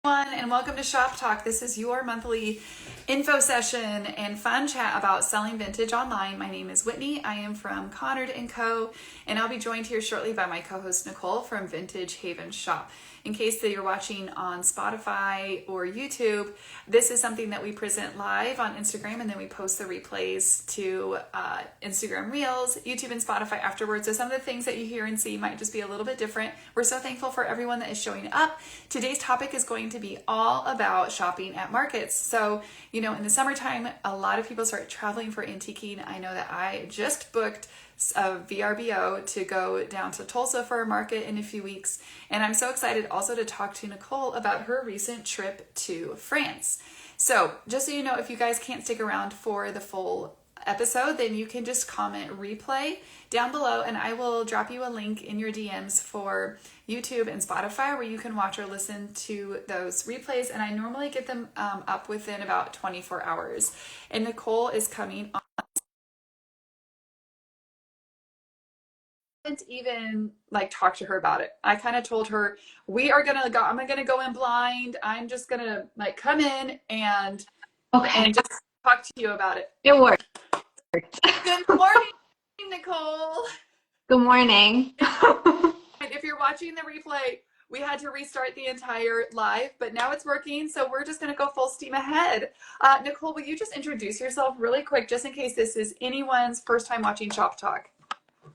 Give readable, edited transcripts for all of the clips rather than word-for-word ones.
And welcome to Shop Talk. This is your monthly info session and fun chat about selling vintage online. My name is Whitney. I am from Connard & Co. and I'll be joined here shortly by my co-host Nicole from Vintage Haven Shop. In case that you're watching on Spotify or YouTube, this is something that we present live on Instagram, and then we post the replays to Instagram Reels, YouTube, and Spotify afterwards. So some of the things that you hear and see might just be a little bit different. We're so thankful for everyone that is showing up. Today's topic is going to be all about shopping at markets. So, in the summertime, a lot of people start traveling for antiquing. I know that I just booked a VRBO to go down to Tulsa for a market in a few weeks. And I'm so excited also to talk to Nicole about her recent trip to France. So just so you know, if you guys can't stick around for the full episode, then you can just comment replay down below and I will drop you a link in your DMs for YouTube and Spotify where you can watch or listen to those replays. And I normally get them up within about 24 hours. And Nicole is coming on. Didn't even talk to her about it. I kind of told her I'm gonna go in blind. I'm just gonna come in and just talk to you about it. It worked. Good morning, Nicole. Good morning. If you're watching the replay, we had to restart the entire live, but now it's working, so we're just gonna go full steam ahead. Nicole, will you just introduce yourself really quick, just in case this is anyone's first time watching Shop Talk?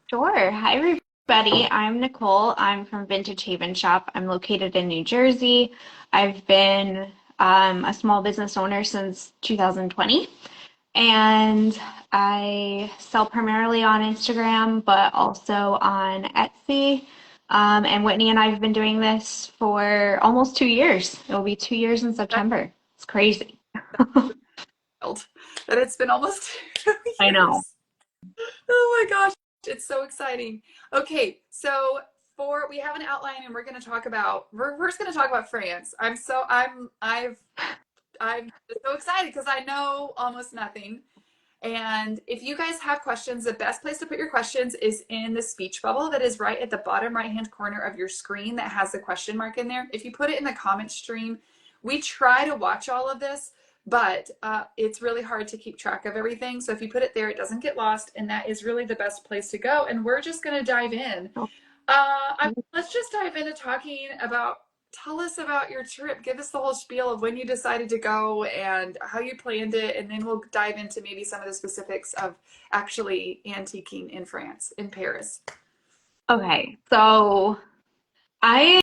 Sure. Hi, everybody. I'm Nicole. I'm from Vintage Haven Shop. I'm located in New Jersey. I've been a small business owner since 2020, and I sell primarily on Instagram, but also on Etsy. And Whitney and I have been doing this for almost 2 years. It will be 2 years in September. It's crazy. That it's been almost 2 years. I know. Oh my gosh. It's so exciting. Okay, so we have an outline and we're first going to talk about France. I'm so excited because I know almost nothing. And if you guys have questions, the best place to put your questions is in the speech bubble that is right at the bottom right-hand corner of your screen that has the question mark in there. If you put it in the comment stream, we try to watch all of this, but it's really hard to keep track of everything. So if you put it there, it doesn't get lost, and that is really the best place to go. And we're just going to dive in. Let's just dive into tell us about your trip. Give us the whole spiel of when you decided to go and how you planned it, and then we'll dive into maybe some of the specifics of actually antiquing in France, in Paris. Okay, so I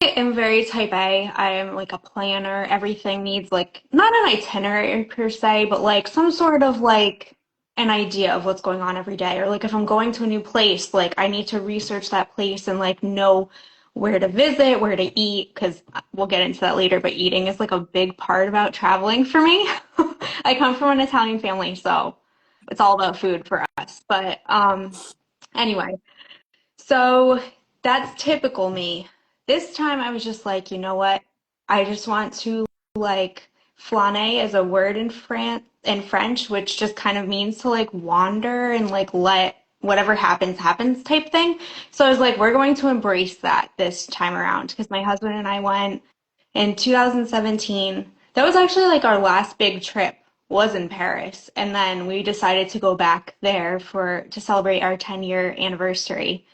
am very type A. I am like a planner. Everything needs not an itinerary per se, but some sort of an idea of what's going on every day. Or if I'm going to a new place, I need to research that place and know where to visit, where to eat, because we'll get into that later, but eating is a big part about traveling for me. I come from an Italian family, so it's all about food for us. But anyway, so that's typical me. This time I was just you know what? I just want to flâner is a word in French, which just kind of means to wander and let whatever happens type thing. So I was we're going to embrace that this time around because my husband and I went in 2017. That was actually our last big trip was in Paris. And then we decided to go back there to celebrate our 10-year anniversary,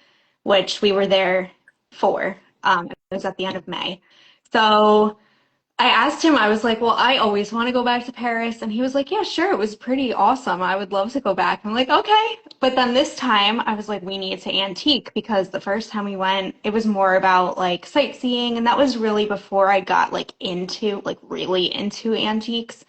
which we were there for. It was at the end of May. So I asked him, I was well, I always want to go back to Paris. And he was yeah, sure. It was pretty awesome. I would love to go back. I'm okay. But then this time I was we need to antique because the first time we went, it was more about sightseeing. And that was really before I got really into antiques.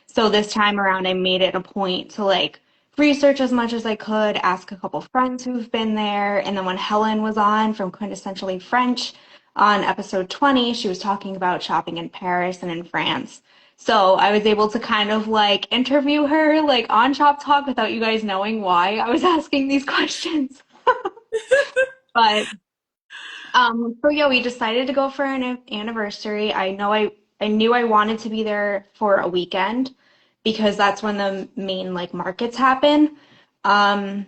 So this time around, I made it a point to research as much as I could, ask a couple friends who've been there. And then when Helen was on from Quintessentially French on episode 20, she was talking about shopping in Paris and in France. So I was able to kind of interview her on Shop Talk without you guys knowing why I was asking these questions. But so yeah, we decided to go for an anniversary. I knew I wanted to be there for a weekend because that's when the main markets happen. And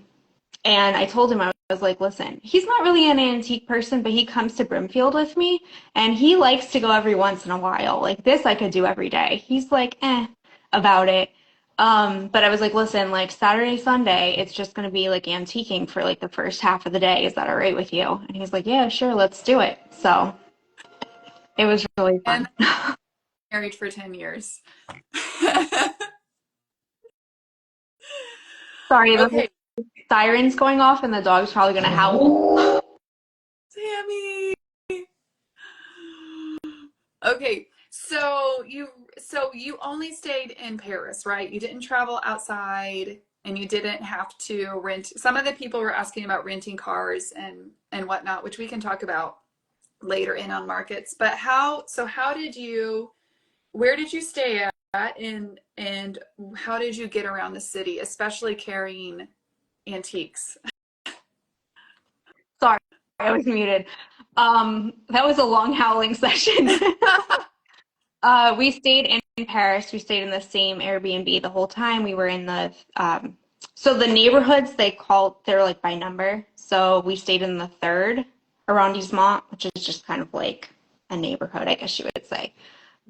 I told him, I was like, listen, he's not really an antique person, but he comes to Brimfield with me and he likes to go every once in a while. Like this I could do every day. He's like, about it. But I was like, listen, like Saturday, Sunday, it's just gonna be like antiquing for like the first half of the day. Is that all right with you? And he's like, yeah, sure, let's do it. So it was really And fun. married for 10 years. Sorry, the Okay, siren's going off and the dog's probably gonna howl. Tammy. Okay, so you only stayed in Paris, right? You didn't travel outside and you didn't have to rent. Some of the people were asking about renting cars and whatnot, which we can talk about later in on markets. But how did you where did you stay at and how did you get around the city, especially carrying antiques? Sorry, I was muted. That was a long howling session. We stayed in Paris. We stayed in the same Airbnb the whole time. We were in so the neighborhoods they're like by number. So we stayed in the third arrondissement, which is just kind of like a neighborhood, I guess you would say.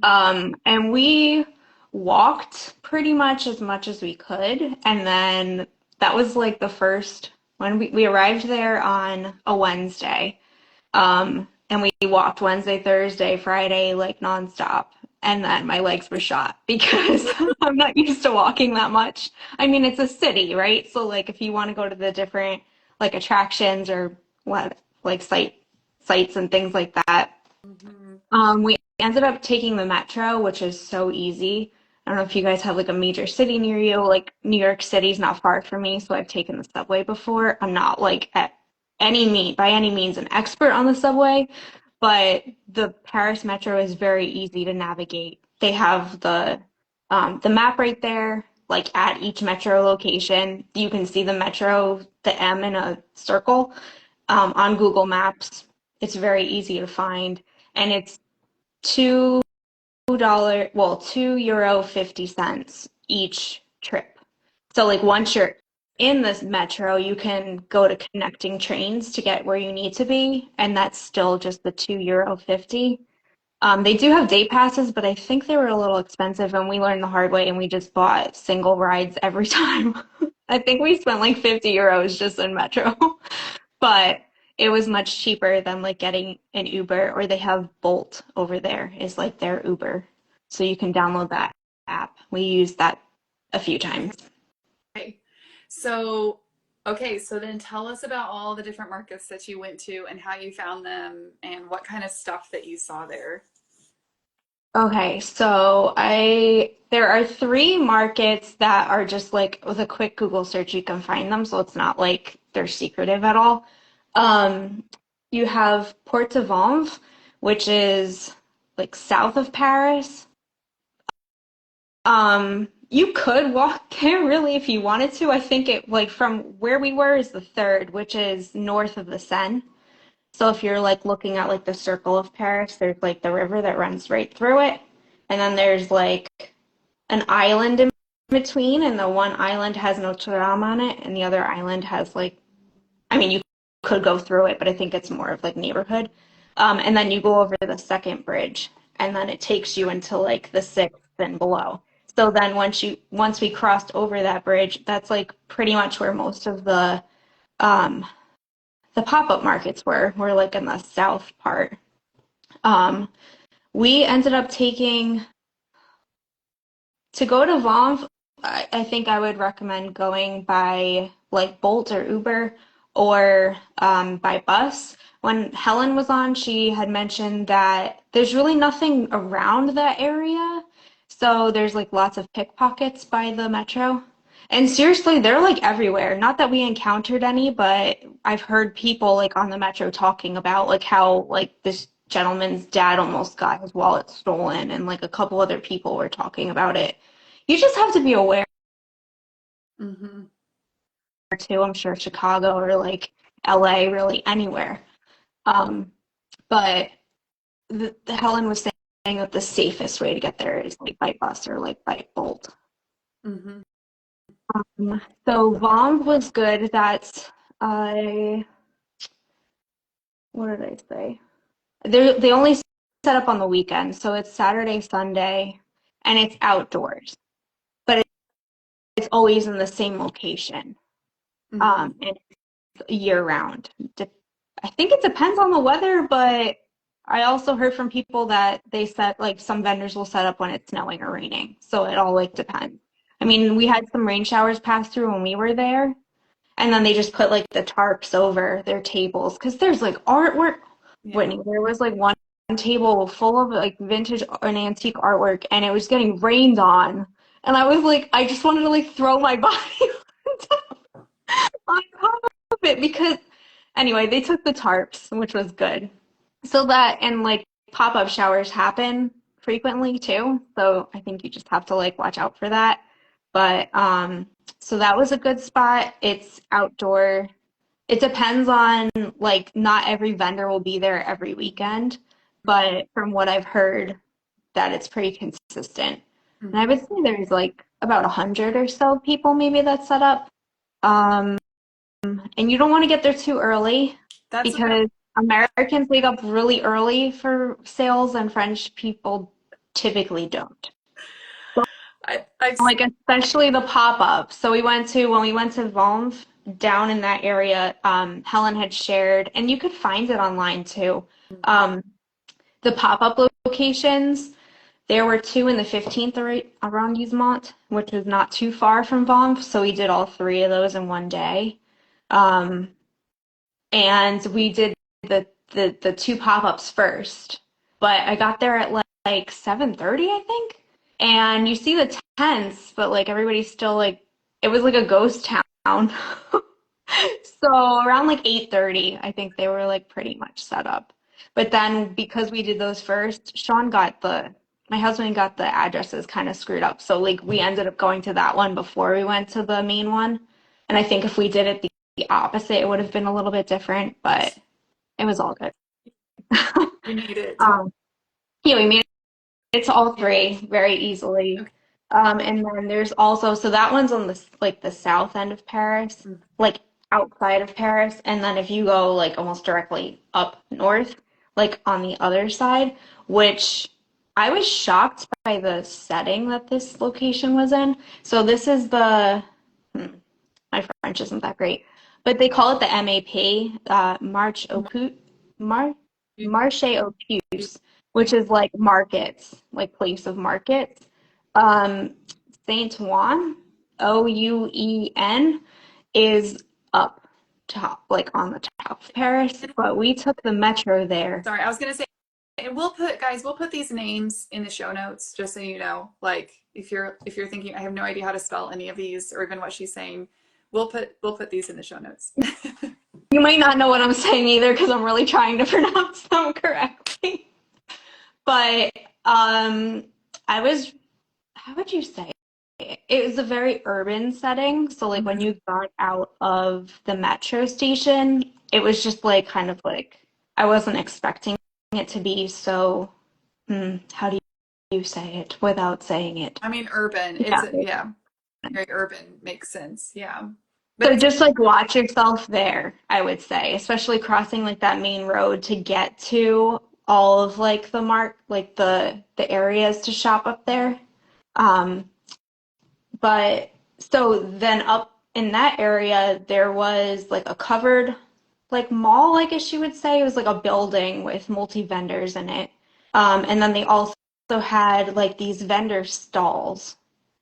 And we walked pretty much as we could. And then that was like the first when we arrived there on a Wednesday. And we walked Wednesday, Thursday, Friday, like nonstop. And then my legs were shot because I'm not used to walking that much. I mean, it's a city, right? So like if you want to go to the different like attractions or what like sites and things like that, Mhm. we ended up taking the metro, which is so easy. I don't know if you guys have like a major city near you. Like New York City's not far from me, so I've taken the subway before. I'm not like by any means an expert on the subway, but the Paris metro is very easy to navigate. They have the map right there, like at each metro location. You can see the metro, the M in a circle, on Google Maps. It's very easy to find, and it's €2.50 each trip. So like once you're in this metro, you can go to connecting trains to get where you need to be, and that's still just the €2.50. They do have day passes, but I think they were a little expensive, and we learned the hard way, and we just bought single rides every time. I think we spent like €50 just in metro, but it was much cheaper than like getting an Uber, or they have Bolt over there is like their Uber. So you can download that app. We used that a few times. Okay. So, okay, so then tell us about all the different markets that you went to and how you found them and what kind of stuff that you saw there. Okay, so I there are three markets that are just like with a quick Google search you can find them, so it's not like they're secretive at all. Um, you have Porte de Vanves, which is like south of Paris. You could walk there really if you wanted to. I think it like from where we were is the third, which is north of the Seine. So if you're like looking at like the circle of Paris, there's like the river that runs right through it. And then there's like an island in between, and the one island has Notre Dame on it, and the other island has like, I mean, you could go through it, but I think it's more of like neighborhood. And then you go over the second bridge, and then it takes you into like the sixth and below. So then once we crossed over that bridge, that's like pretty much where most of um, the pop-up markets were like in the south part. Um, we ended up taking to go to Vanves. I think I would recommend going by like Bolt or Uber or by bus. When Helen was on, she had mentioned that there's really nothing around that area. So there's like lots of pickpockets by the metro. And seriously, they're like everywhere. Not that we encountered any, but I've heard people like on the metro talking about like how like this gentleman's dad almost got his wallet stolen and like a couple other people were talking about it. You just have to be aware Hmm. too. I'm sure Chicago or like LA, really anywhere. Um, but the Helen was saying that the safest way to get there is like by bus or like by Bolt. Hmm. So Vaughn was good. That's what did I say? They only set up on the weekend, so it's Saturday, Sunday, and it's outdoors, but it's always in the same location, Hmm. and it's year round. I think it depends on the weather, but I also heard from people that they set like some vendors will set up when it's snowing or raining, so it all like depends. I mean, we had some rain showers pass through when we were there, and then they just put like the tarps over their tables because there's like artwork. Yeah. Whitney, there was like one table full of like vintage and antique artwork, and it was getting rained on. And I was like, I just wanted to like throw my body on top of it because anyway, they took the tarps, which was good. So that and like pop-up showers happen frequently too. So I think you just have to like watch out for that. But so that was a good spot. It's outdoor. It depends on like not every vendor will be there every weekend, but from what I've heard that it's pretty consistent. And I Hmm. would say there's like about 100 or so people maybe that set up. Um, and you don't want to get there too early That's what because Americans wake up really early for sales and French people typically don't. I've Like especially the pop-up. So when we went to Vanves down in that area, Helen had shared, and you could find it online too. Um, the pop-up locations. There were two in the 15th arrondissement, which was not too far from Vanves, so we did all three of those in one day. Um, and we did the two pop-ups first. But I got there at like 7:30, I think. And you see the tents, but like everybody's still like it was like a ghost town. So around like 8:30, I think they were like pretty much set up. But then because we did those first, my husband got the addresses kind of screwed up. So like we ended up going to that one before we went to the main one. And I think if we did it the opposite, it would have been a little bit different, but it was all good. You made it. Um, yeah, we made it's all three very easily. Okay. And then there's also, so that one's on the south end of Paris, like outside of Paris. And then if you go like almost directly up north, like on the other side, which I was shocked by the setting that this location was in. So this is my French isn't that great, but they call it the MAP, Marche au Puce, Mar Marché aux Puces, which is like markets, like place of markets. Um, Saint-Ouen, Ouen, is up top, like on the top of Paris, but we took the metro there. Sorry, I was gonna say, and we'll put these names in the show notes just so you know. Like if you're thinking I have no idea how to spell any of these or even what she's saying, we'll put these in the show notes. You might not know what I'm saying either because I'm really trying to pronounce them correctly. But I was, how would you say? It was a very urban setting. So like when Mhm. you got out of the metro station, it was just like kind of like I wasn't expecting it to be so, how do you say it without saying it? I mean, urban. Yeah. Yeah, very urban makes sense. Yeah, but So it's just like watch yourself there, I would say, especially crossing like that main road to get to all of like like the areas to shop up there. Um, but so then up in that area there was like a covered like mall, I guess you would say. It was like a building with multi vendors in it. And then they also had like these vendor stalls,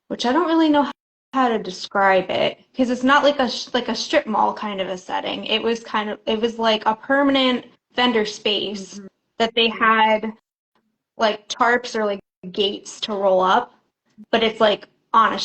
which I don't really know how to describe it because it's not like a strip mall kind of a setting. It was like a permanent vendor space Mhm. that they had like tarps or like gates to roll up, but it's like on a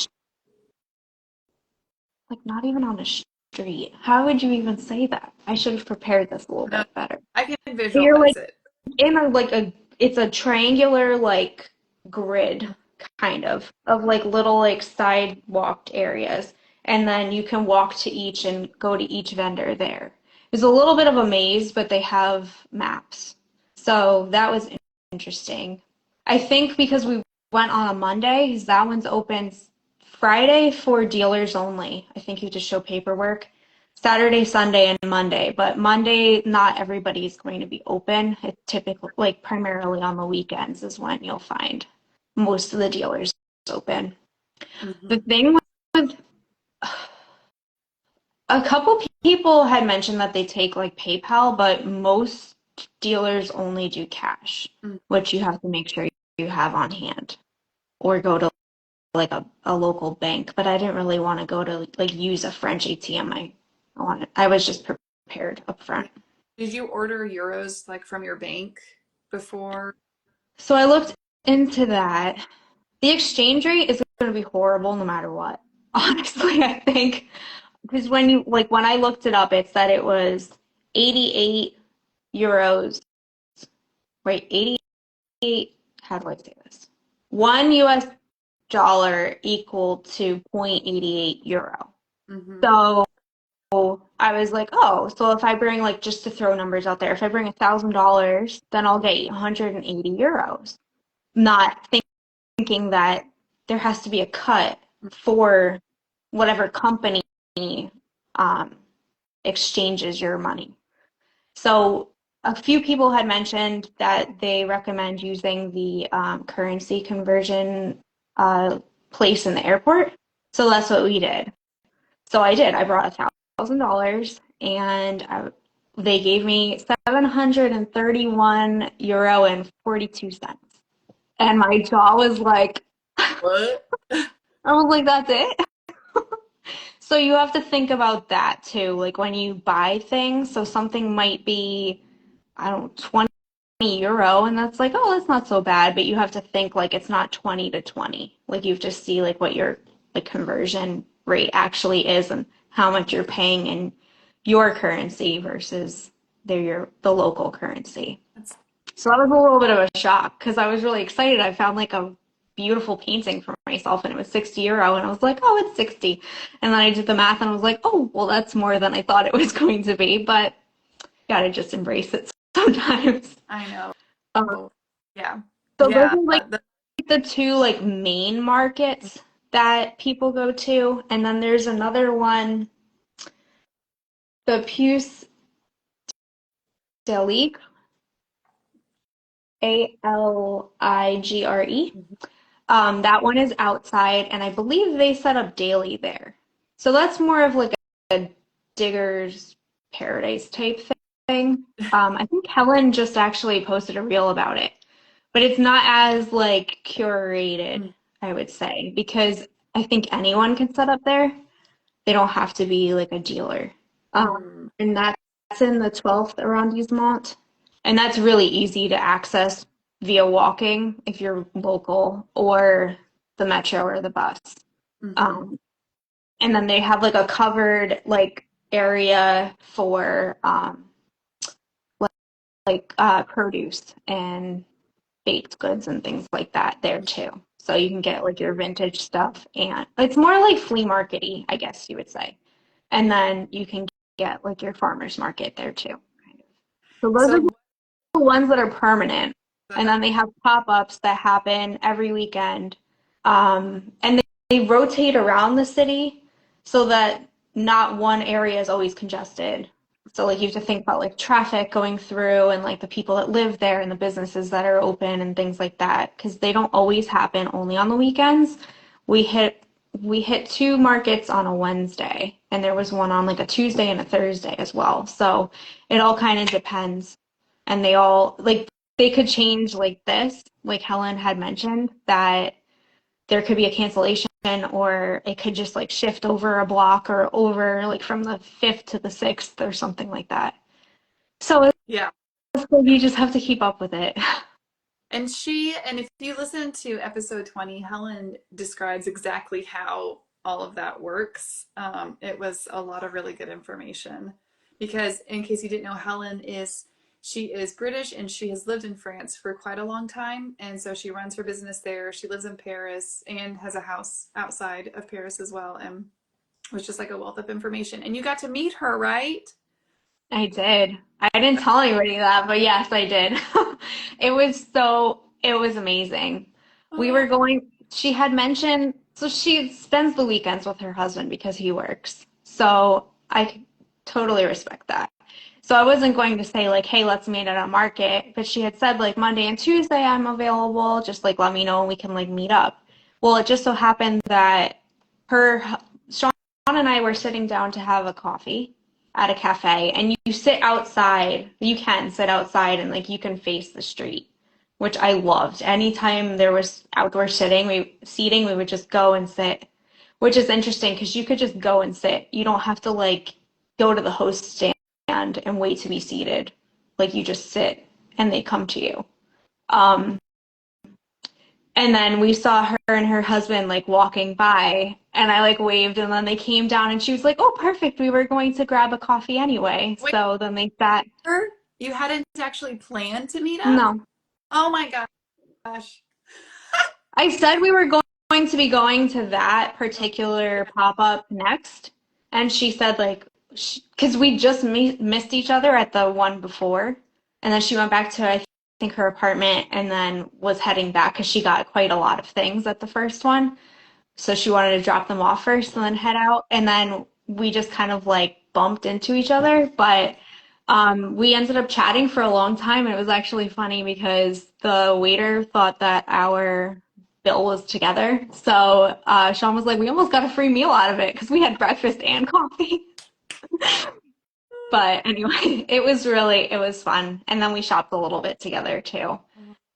like not even on a street. How would you even say that? I should have prepared this a little No, bit better. I can You're visualize like it. in a it's a triangular like grid kind of like little like sidewalked areas, and then you can walk to each and go to each vendor there. It's a little bit of a maze, but they have maps, so that was interesting. I think because we went on a Monday, because that one's open Friday for dealers only. I think you just show paperwork. Saturday, Sunday, and Monday. But Monday, not everybody's going to be open. It's typically like primarily on the weekends is when you'll find most of the dealers open. The Hmm. thing with a couple people had mentioned that they take like PayPal, but most dealers only do cash, which you have to make sure you have on hand or go to like a local bank. But I didn't really want to go to like use a French ATM. I was just prepared up Yeah. front. Did you order euros like from your bank before? So I looked into that. The exchange rate is going to be horrible no matter what. Honestly, I think because when I looked it up, it said it was 88 euros. Right, 88, how do I say this? 1 US dollar equal to 0.88 euro. Hmm. So I was like, oh, so if I bring like just to throw numbers out there, if I bring $1,000, then I'll get 180 euros. Not thinking that there has to be a cut for whatever company um, exchanges your money. So a few people had mentioned that they recommend using the currency conversion uh, place in the airport. So that's what we did. So I did. I brought $1,000 and they gave me 731 euro and 42 cents. And my jaw was like, What? I was like, that's it. So you have to think about that too. Like when you buy things, so something might be, I don't know, 20 euro, and that's like, oh, that's not so bad. But you have to think like it's not 20 to 20. Like you have to see like what your like conversion rate actually is and how much you're paying in your currency versus the local currency. That's So that was a little bit of a shock because I was really excited. I found like a beautiful painting for myself and it was 60 euro and I was like, oh, it's 60. And then I did the math and I was like, oh, well, that's more than I thought it was going to be, but gotta just embrace it sometimes. I know. Um, Yeah. so those Yeah. are like the two like main markets that people go to. And then there's another one, the Puce de Ligue, Aligre. That one is outside, and I believe they set up daily there. So that's more of like a digger's paradise type thing. I think Helen just actually posted a reel about it, but it's not as like curated, I would say, because I think anyone can set up there. They don't have to be like a dealer. Mm-hmm. And that's in the 12th arrondissement. And that's really easy to access via walking if you're local or the metro or the bus. Mm-hmm. Um, and then they have like a covered like area for produce and baked goods and things like that there too. So you can get like your vintage stuff and it's more like flea markety, I guess you would say. And then you can get like your farmer's market there too. Kind of. So those are So, the ones that are permanent. go And ahead. then they have pop-ups that happen every weekend. And they rotate around the city so that not one area is always congested. So like you have to think about like traffic going through and like the people that live there and the businesses that are open and things like that because they don't always happen only on the weekends. We hit we hit two markets on a Wednesday and there was one on like a Tuesday and a Thursday as well. So it all kind of depends and they all like they could change like this, like Helen had mentioned, that there could be a cancellation or it could just like shift over a block or over like from the 5th to the 6th or something like that. So Yeah. you just have to keep up with it. And if you listen to episode 20, Helen describes exactly how all of that works. It was a lot of really good information because, in case you didn't know, she is British and she has lived in France for quite a long time. And so she runs her business there. She lives in Paris and has a house outside of Paris as well. And it was just like a wealth of information. And you got to meet her, right? I did. I didn't tell anybody that, but yes, I did. It was amazing. We Oh, were going, she had mentioned, so she spends the weekends with her husband because he works. So totally respect that. So I wasn't going to say like, hey, let's meet at a market, but she had said like Monday and Tuesday I'm available. Just like let me know and we can like meet up. Well, it just so happened that her Sean and I were sitting down to have a coffee at a cafe, and you sit outside. You can sit outside and like you can face the street, which I loved. Anytime there was outdoor seating, we would just go and sit, which is interesting because you could just go and sit. You don't have to like go to the host stand and wait to be seated. Like you just sit and they come to you. Um, and then we saw her and her husband like walking by, and I like waved, and then they came down, and she was like, "Oh, perfect. We were going to grab a coffee anyway." Wait, So then they sat. you hadn't actually planned to meet up? No, Oh my gosh. I said we were going to be going to that particular pop-up next, and she said like, because we just missed each other at the one before, and then she went back to I think her apartment, and then was heading back because she got quite a lot of things at the first one. So she wanted to drop them off first and then head out. And then we just kind of like bumped into each other. But we ended up chatting for a long time. And it was actually funny because the waiter thought that our bill was together. So Sean was like, we almost got a free meal out of it because we had breakfast and coffee. But anyway, it was fun. And then we shopped a little bit together too.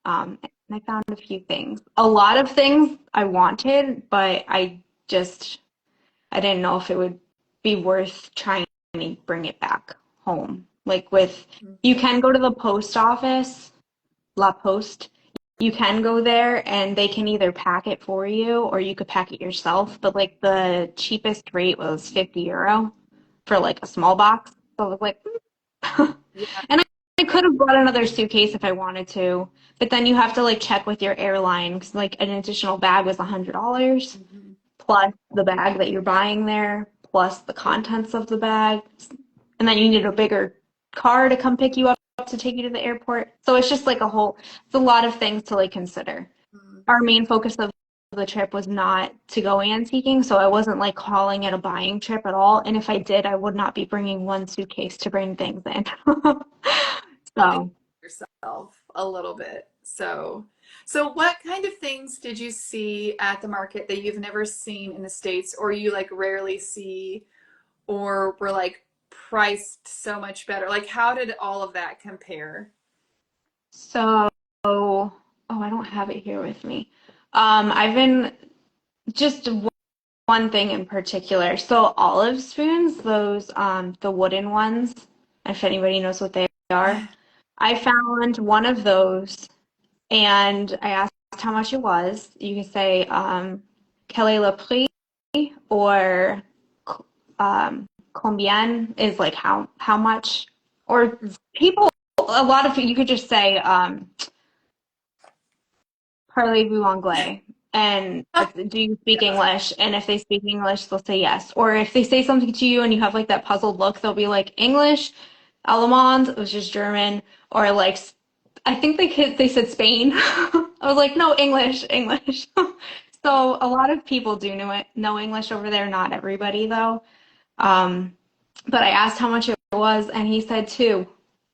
And I found a few things. A lot of things I wanted, but I didn't know if it would be worth trying to bring it back home. Like you can go to the post office, La Poste. You can go there and they can either pack it for you or you could pack it yourself. But like the cheapest rate was €50 for like a small box. So I was like, Yeah. and I could have brought another suitcase if I wanted to, but then you have to like check with your airline because like an additional bag was $100 Mhm. plus the bag that you're buying there, plus the contents of the bag, and then you need a bigger car to come pick you up to take you to the airport. So it's just like it's a lot of things to like consider. Mhm. Our main focus of the trip was not to go antiquing, so I wasn't like calling it a buying trip at all. And if I did, I would not be bringing one suitcase to bring things in. Really So, yourself a little bit. So what kind of things did you see at the market that you've never seen in the States or you like rarely see or were like priced so much better? Like how did all of that compare? oh, I don't have it here with me. I've been just one thing in particular. So olive spoons, those the wooden ones, if anybody knows what they are. I found one of those and I asked how much it was. You can say quel est le prix or combien is like how much, or people a lot of you could just say parlez-vous anglais? And do you speak Yeah. English? And if they speak English, they'll say yes. Or if they say something to you and you have like that puzzled look, they'll be like English, Allemand, which is German, or like I think they said Spain. I was like, no, English, English. So a lot of people do know English over there. Not everybody though. Um, but I asked how much it was, and he said two,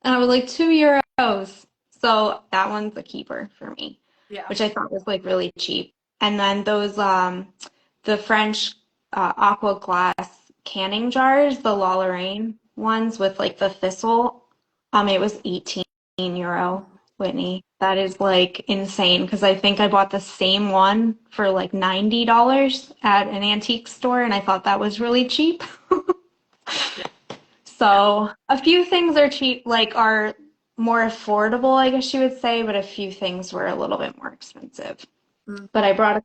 and I was like €2. So that one's a keeper for me, Yeah. which I thought was like really cheap. And then those the French aqua glass canning jars, the La Lorraine ones with like the thistle, it was €18, Whitney. That is like insane because I think I bought the same one for like $90 at an antique store, and I thought that was really cheap. Yeah. Yeah. So a few things are cheap, like are more affordable, I guess you would say, but a few things were a little bit more expensive. Mm. But I brought a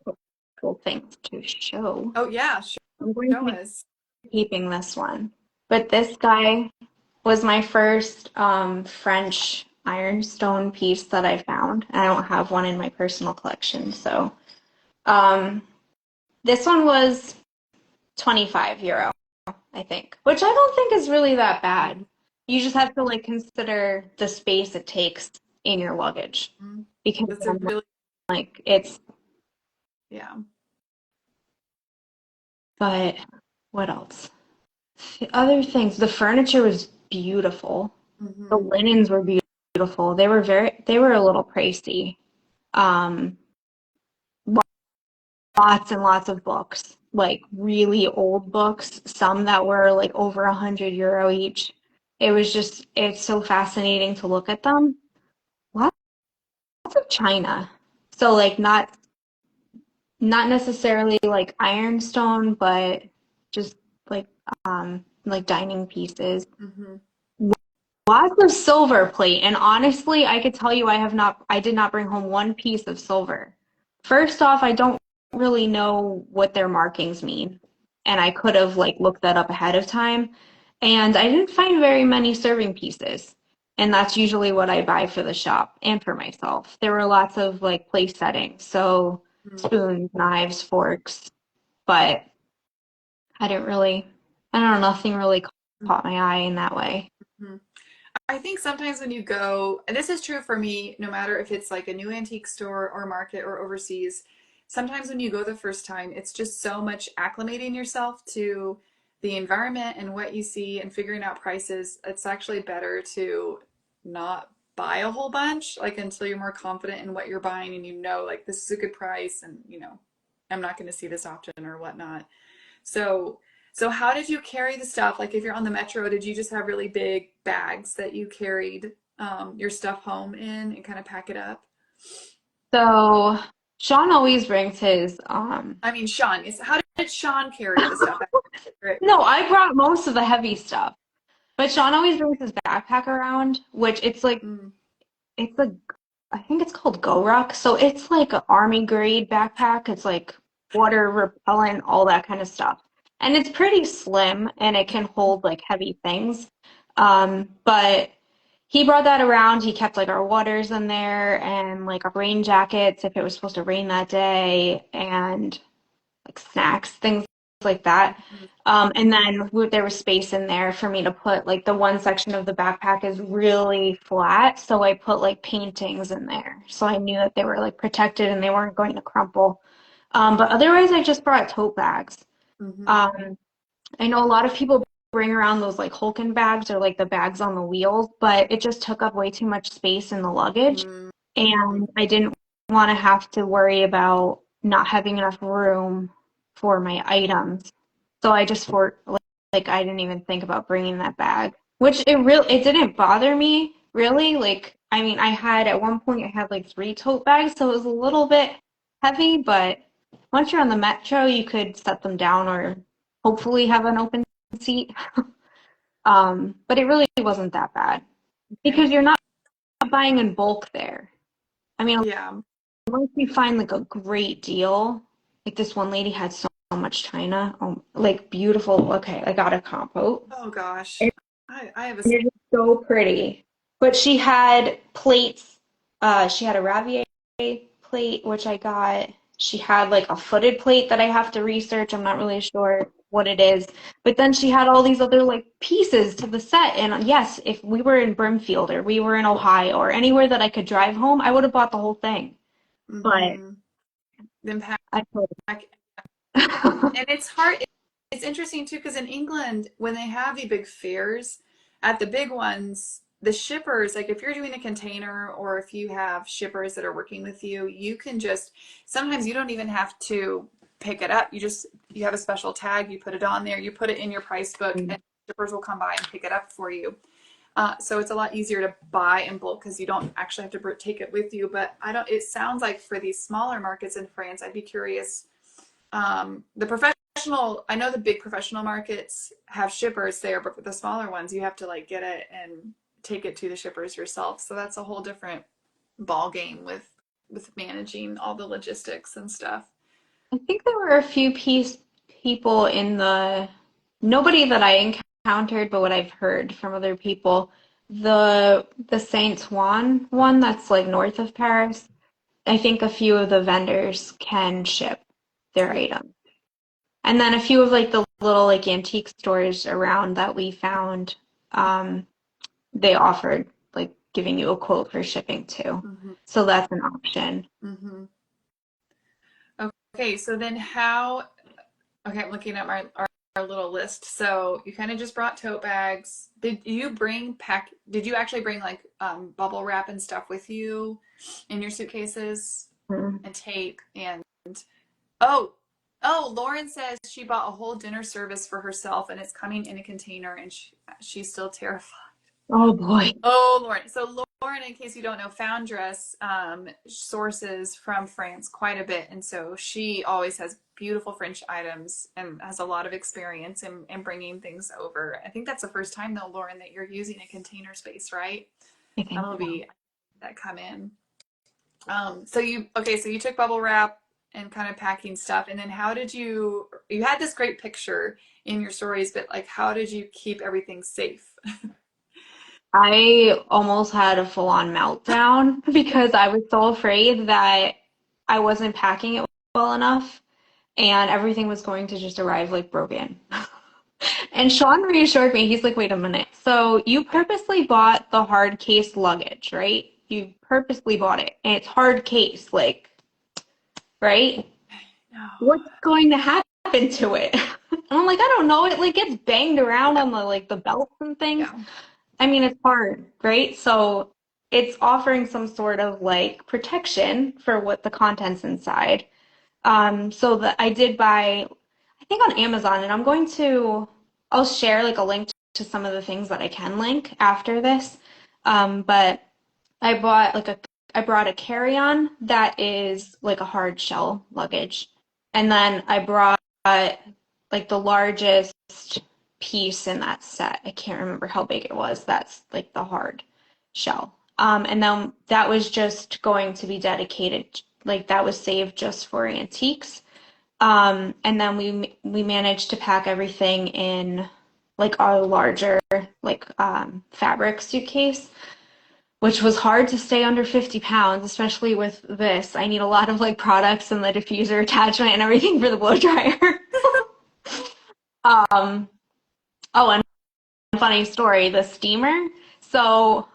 couple things to show. Oh yeah, I'm going to show be us. keeping this one. But this guy was my first French ironstone piece that I found. I don't have one in my personal collection, so um, this one was €25, I think, which I don't think is really that bad. You just have to like consider the space it takes in your luggage Mhm. because That's a then really like it's, yeah. but what else? Other things, the furniture was beautiful. The Hmm. linens were beautiful. They were a little pricey. Um, Lots and lots of books, like really old books, some that were like over 100 euro each. It's so fascinating to look at them. Lots of China. So like not necessarily like ironstone, but just like like dining pieces. Hmm. Lots of silver plate, and honestly, I could tell you I did not bring home one piece of silver. First off, I don't really know what their markings mean, and I could have like looked that up ahead of time. And I didn't find very many serving pieces, and that's usually what I buy for the shop and for myself. There were lots of like place settings, so spoons, knives, forks, but I don't know, nothing really caught my eye in that way. Hmm. I think sometimes when you go, and this is true for me, no matter if it's like a new antique store or market or overseas, sometimes when you go the first time, it's just so much acclimating yourself to the environment and what you see and figuring out prices. It's actually better to not buy a whole bunch, like until you're more confident in what you're buying and you know, like this is a good price and I'm not going to see this often or whatnot. So, so how did you carry the stuff? Like if you're on the metro, did you just have really big bags that you carried your stuff home in and kind of pack it up? So Sean always brings his I mean, Sean, how did Sean carry the stuff? Right. no, I brought most of the heavy stuff. But Sean always brings his backpack around, which Mm, it's a I think it's called Go Ruck. So it's like an army grade backpack. It's like water repellent, all that kind of stuff. And it's pretty slim and it can hold like heavy things. But he brought that around. He kept like our waters in there and like our rain jackets if it was supposed to rain that day and like snacks, things like that. mhm, And then there was space in there for me to put like the one section of the backpack is really flat, so I put like paintings in there, so I knew that they were like protected and they weren't going to crumple. But otherwise, I just brought tote bags. mhm, Um, I know a lot of people bring around those like Hulken bags or like the bags on the wheels, but it just took up way too much space in the luggage, mhm, and I didn't want to have to worry about not having enough room for my items. So I just like I didn't even think about bringing that bag, which it didn't bother me really. Like I mean, I had at one point I had like three tote bags, so it was a little bit heavy, but once you're on the metro, you could set them down or hopefully have an open seat. But it really wasn't that bad okay. because you're not buying in bulk there. I mean, Yeah. unless you find like a great deal, like this one lady had so much china, like beautiful. Okay, I got a compote. Oh gosh. And I have a it is so pretty. But she had plates. She had a Ravier plate, which I got. She had like a footed plate that I have to research. I'm not really sure what it is. But then she had all these other like pieces to the set. And yes, if we were in Brimfield or we were in Ohio or anywhere that I could drive home, I would have bought the whole thing. But mm-hmm. The impact. I could. And it's hard. It's interesting too, because in England, when they have the big fairs, at the big ones, the shippers, like if you're doing a container or if you have shippers that are working with you, you can just, sometimes you don't even have to pick it up. You have a special tag, you put it on there, you put it in your price book, and shippers will come by and pick it up for you. So it's a lot easier to buy in bulk because you don't actually have to take it with you. But I don't, it sounds like for these smaller markets in France, I'd be curious the professional, I know the big professional markets have shippers there, but for the smaller ones, you have to like get it and take it to the shippers yourself. So that's a whole different ball game with managing all the logistics and stuff. I think there were a few people nobody that I encountered, but what I've heard from other people, the Saint Ouen one that's like north of Paris. I think a few of the vendors can ship their Yeah. items. And then a few of like the little like antique stores around that we found, um, they offered like giving you a quote for shipping too. Mm-hmm. So that's an option. Mm-hmm. Okay, so then how? Okay, I'm looking at our little list. So you kind of just brought tote bags. Did you actually bring like bubble wrap and stuff with you in your suitcases Mhm. and tape and oh, oh, Lauren says she bought a whole dinner service for herself and it's coming in a container and she's still terrified. Oh boy. Oh, Lauren. So Lauren, in case you don't know, Foundress sources from France quite a bit, and so she always has beautiful French items and has a lot of experience in bringing things over. I think that's the first time though, Lauren, that you're using a container space, right? I think That'll so. be that come in. So you took bubble wrap and kind of packing stuff, and then how did you had this great picture in your stories, but like how did you keep everything safe? I almost had a full-on meltdown because I was so afraid that I wasn't packing it well enough and everything was going to just arrive like broken. And Sean reassured me. He's like, wait a minute. So you purposely bought the hard case luggage, right? You purposely bought it and it's hard case, like, right? No. What's going to happen to it? And I'm like, I don't know. It like gets banged around on the belts and things. Yeah. I mean, it's hard, right? So it's offering some sort of like protection for what the contents inside. So that I did buy, I think on Amazon, and I'll share like a link to some of the things that I can link after this. But I bought like I brought a carry-on that is like a hard shell luggage. And then I brought like the largest piece in that set. I can't remember how big it was. That's like the hard shell. And then that was just going to be dedicated, like that was saved just for antiques. And then we managed to pack everything in like our larger like fabric suitcase, which was hard to stay under 50 pounds, especially with this. I need a lot of like products and the diffuser attachment and everything for the blow dryer. um, oh, and funny story, the steamer. So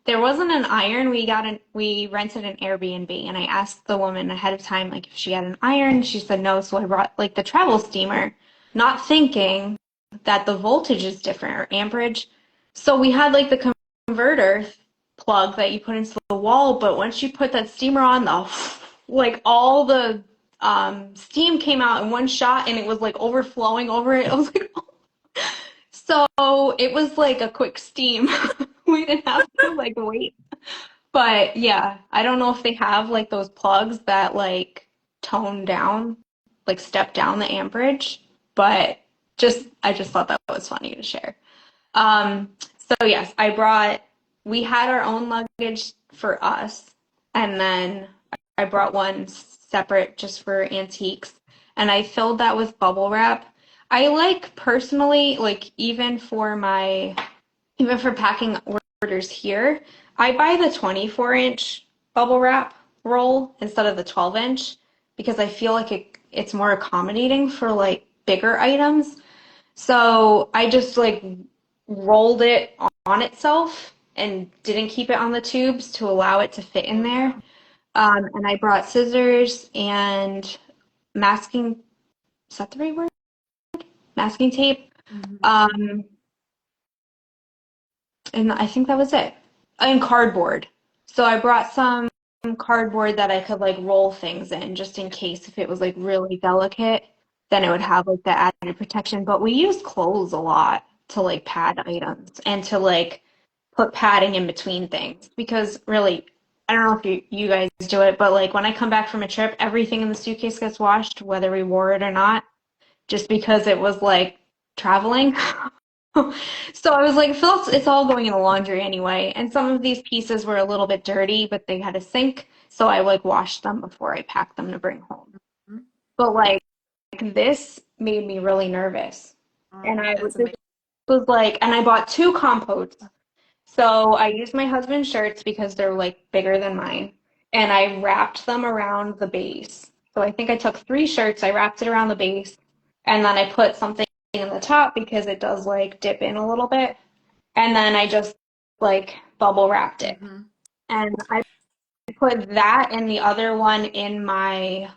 there wasn't an iron. We rented an Airbnb and I asked the woman ahead of time like if she had an iron. She said no, so I brought like the travel steamer, not thinking that the voltage is different or amperage. So we had like the converter plug that you put into the wall, but once you put that steamer on, the like all the steam came out in one shot and it was like overflowing over it. I was like, so it was like a quick steam. We didn't have to like wait. But yeah, I don't know if they have like those plugs that like tone down, like step down the amperage, but I just thought that was funny to share. Um, so yes, we had our own luggage for us, and then I brought one separate just for antiques, and I filled that with bubble wrap. I like personally, like even for packing orders here, I buy the 24-inch bubble wrap roll instead of the 12-inch because I feel like it's more accommodating for like bigger items. So I just like rolled it on itself and didn't keep it on the tubes to allow it to fit in Oh there. yeah. And I brought scissors and masking, is that the right word? Masking tape. Mhm. Um, and I think that was it. And cardboard. So I brought some cardboard that I could like roll things in just in case if it was like really delicate, then it would have like the added protection. But we use clothes a lot to like pad items and to like put padding in between things because really, I don't know if you guys do it, but like when I come back from a trip, everything in the suitcase gets washed, whether we wore it or not, just because it was like traveling. So I was like, Phil, it's all going in the laundry anyway. And some of these pieces were a little bit dirty, but they had a sink. So I like washed them before I packed them to bring home. Mhm. But like this made me really nervous. And It's this amazing. was like, and I bought two compotes. So I used my husband's shirts because they're like bigger than mine. And I wrapped them around the base. So I think I took three shirts, I wrapped it around the base, and then I put something in the top because it does like dip in a little bit. And then I just like bubble wrapped it. Hmm. And I put that and the other one in my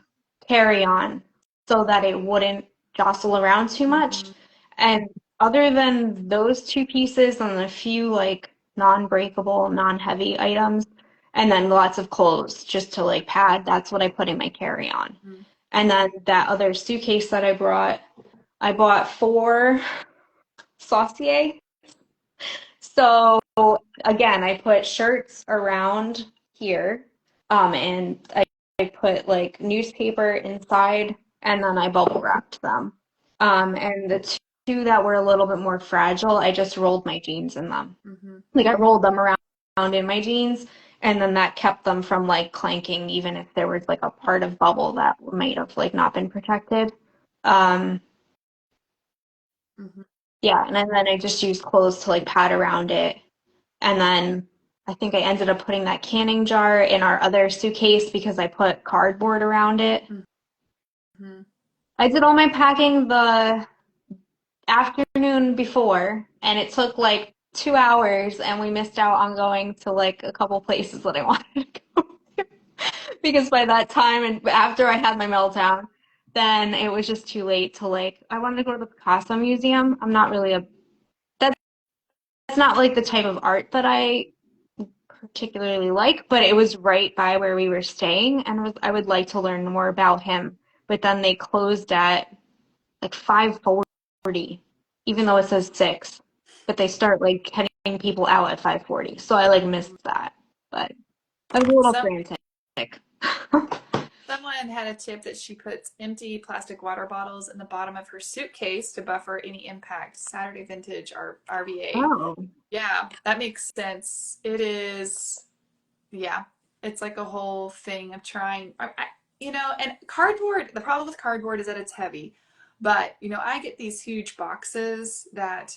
carry-on so that it wouldn't jostle around too much. Hmm. And other than those two pieces and a few like non-breakable, non-heavy items, and then lots of clothes just to like pad, that's what I put in my carry-on. Mhm. And then that other suitcase that I bought four saucier. So again, I put shirts around here, and I put like newspaper inside, and then I bubble wrapped them. And the two that were a little bit more fragile, I just rolled my jeans in them. Mhm. Like I rolled them around in my jeans, and then that kept them from like clanking, even if there was like a part of bubble that might have like not been protected. Um, Mhm. yeah, and then I just used clothes to like pad around it. And then I think I ended up putting that canning jar in our other suitcase because I put cardboard around it. Mhm. I did all my packing the afternoon before, and it took like 2 hours, and we missed out on going to like a couple places that I wanted to go to because by that time and after I had my meltdown, then it was just too late to like. I wanted to go to the Picasso Museum. I'm not really a that's not like the type of art that I particularly like, but it was right by where we were staying, and I would like to learn more about him. But then they closed at like 5:40, even though it says 6. But they start like heading people out at 5:40, so I like missed that. But I was a little Some frantic. Someone had a tip that she puts empty plastic water bottles in the bottom of her suitcase to buffer any impact. Saturday Vintage or RVA. Oh, Yeah, that makes sense. It is, yeah, it's like a whole thing of trying, and cardboard, the problem with cardboard is that it's heavy. But, I get these huge boxes that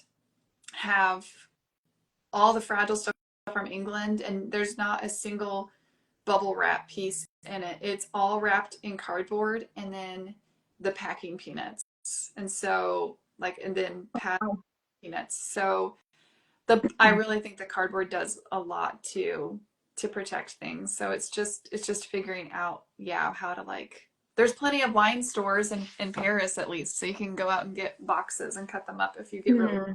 have all the fragile stuff from England, and there's not a single bubble wrap piece in it. It's all wrapped in cardboard and then the packing peanuts. And so, and then peanuts. So I really think the cardboard does a lot to protect things. So it's just figuring out, yeah, how to there's plenty of wine stores in Paris at least, so you can go out and get boxes and cut them up if you get really. hmm.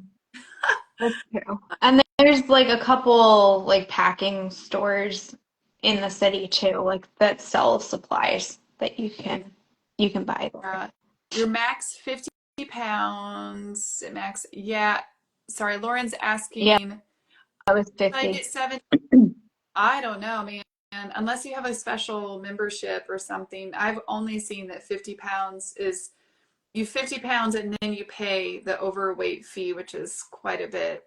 That's true. And there's like a couple like packing stores in the city too, like that sell supplies that you can buy there. Your max 50 pounds. Max, yeah. Sorry, Lauren's Yeah, asking, that was can I get 50. 7? I don't know, man. Unless you have a special membership or something. I've only seen that 50 pounds is you 50 pounds and then you pay the overweight fee, which is quite a bit.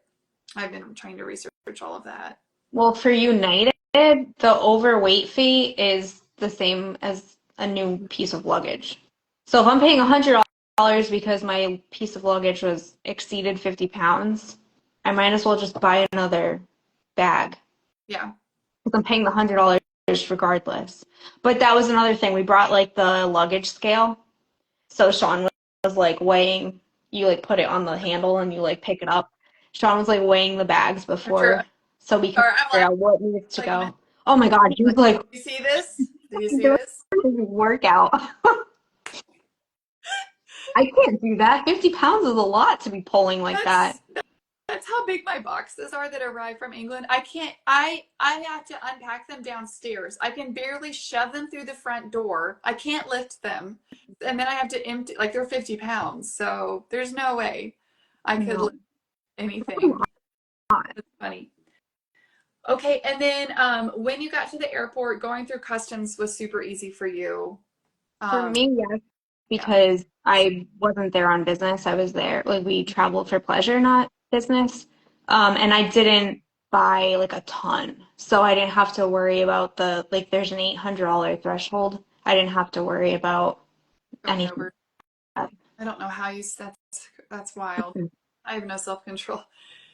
I've been trying to research all of that. Well, for United, the overweight fee is the same as a new piece of luggage. So if I'm paying $100 because my piece of luggage was exceeded 50 pounds, I might as well just buy another bag Yeah. because I'm paying the $100 regardless. But that was another thing. We brought like the luggage scale. So Sean was like weighing, you like put it on the handle and you like pick it up. Sean was like weighing the bags I'm sure. before so we could Sorry, I'm figure out what needs to like, go. Oh my God, he was like you see this? Do you see doing this? his workout. I can't do that. 50 pounds is a lot to be pulling like that. That's That's how big my boxes are that arrive from England. I can't I have to unpack them downstairs. I can barely shove them through the front door. I can't lift them. And then I have to empty like they're 50 pounds. So there's no way I could No. lift anything. It's funny. Okay, and then when you got to the airport, going through customs was super easy for you. For Um, me, yes, yeah. because I wasn't there on business. I was there, like we traveled for pleasure, not business. And I didn't buy like a ton. So I didn't have to worry about like there's an $800 threshold. I didn't have to worry about Going anything. over. I don't know how you that's wild. I have no self-control.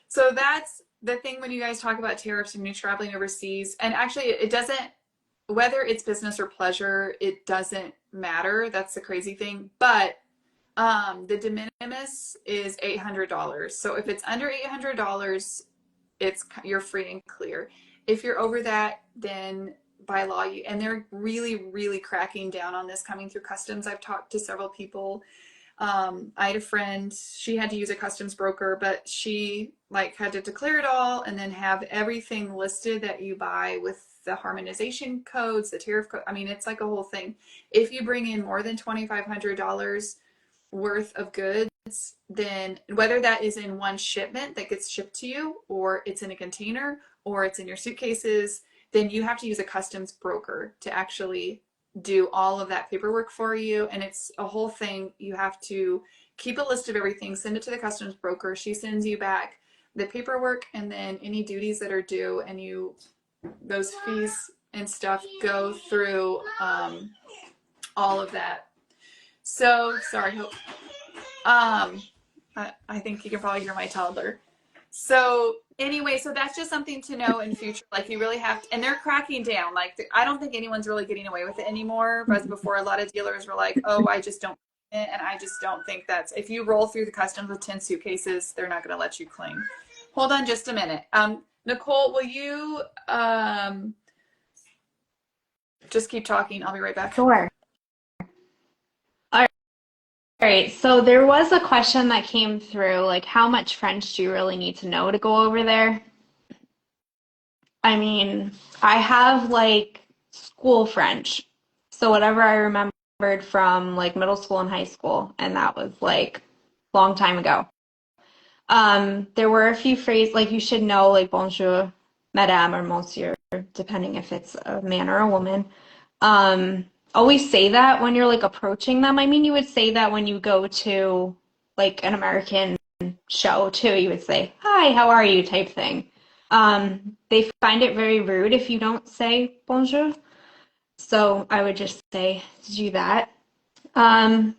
So that's the thing when you guys talk about tariffs and you traveling overseas. And actually, it doesn't, whether it's business or pleasure, it doesn't matter. That's the crazy thing. But the de minimis is $800. So if it's under $800, you're free and clear. If you're over that, then by law and they're really, really cracking down on this coming through customs. I've talked to several people I had a friend, she had to use a customs broker, but she like had to declare it all and then have everything listed that you buy with the harmonization codes, the tariff code. I mean, it's like a whole thing. If you bring in more than $2,500 worth of goods, then whether that is in one shipment that gets shipped to you, or it's in a container, or it's in your suitcases, then you have to use a customs broker to actually do all of that paperwork for you. And it's a whole thing. You have to keep a list of everything, send it to the customs broker. She sends you back the paperwork and then any duties that are due, and you, those fees and stuff go through all of that. So sorry. I think you can probably hear my toddler. So anyway, so that's just something to know in future. Like you really have to, and they're cracking down. Like I don't think anyone's really getting away with it anymore. Whereas before, a lot of dealers were like, "Oh, I just don't," and I just don't think that's. If you roll through the customs with 10 suitcases, they're not going to let you clean. Hold on, just a minute. Nicole, will you just keep talking? I'll be right back. Sure. All right, so there was a question that came through, like how much French do you really need to know to go over there? I mean, I have like school French. So whatever I remembered from like middle school and high school, and that was like a long time ago. There were a few phrases like you should know like bonjour, madame or monsieur, depending if it's a man or a woman. Um, Always say that when you're like approaching them. I mean, you would say that when you go to like an American show too. You would say, "Hi, how are you?" type thing. They find it very rude if you don't say bonjour. So I would just say do that. Um,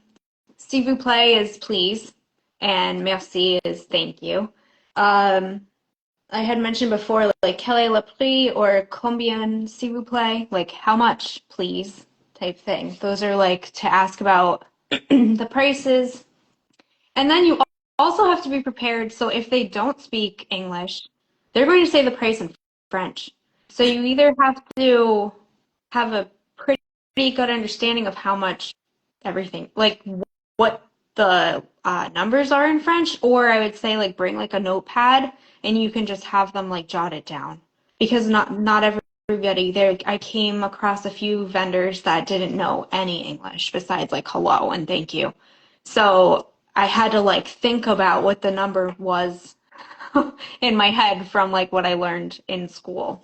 S'il vous plaît is please, and merci is thank you. Um, I had mentioned before, like quel est le prix or combien s'il vous plaît, like how much, please, type thing. Those are like to ask about the prices. And then you also have to be prepared. So if they don't speak English, they're going to say the price in French. So you either have to have a pretty good understanding of how much everything, like what the numbers are in French, or I would say like bring like a notepad and you can just have them like jot it down because not everybody there. I came across a few vendors that didn't know any English besides like hello and thank you. So I had to like think about what the number was in my head from like what I learned in school.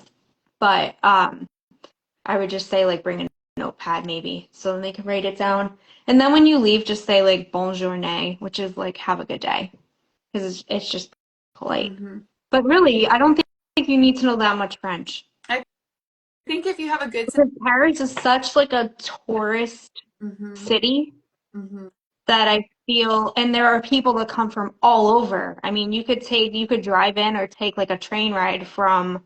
But I would just say like bring a notepad maybe so then they can write it down. And then when you leave, just say like bonne journée, which is like have a good day, because it's just polite. Mm-hmm. But really, I don't think you need to know that much French. I think if you have a good Because Paris is such like a tourist mm-hmm. city Mm-hmm. that I feel, and there are people that come from all over. I mean, you could drive in or take like a train ride from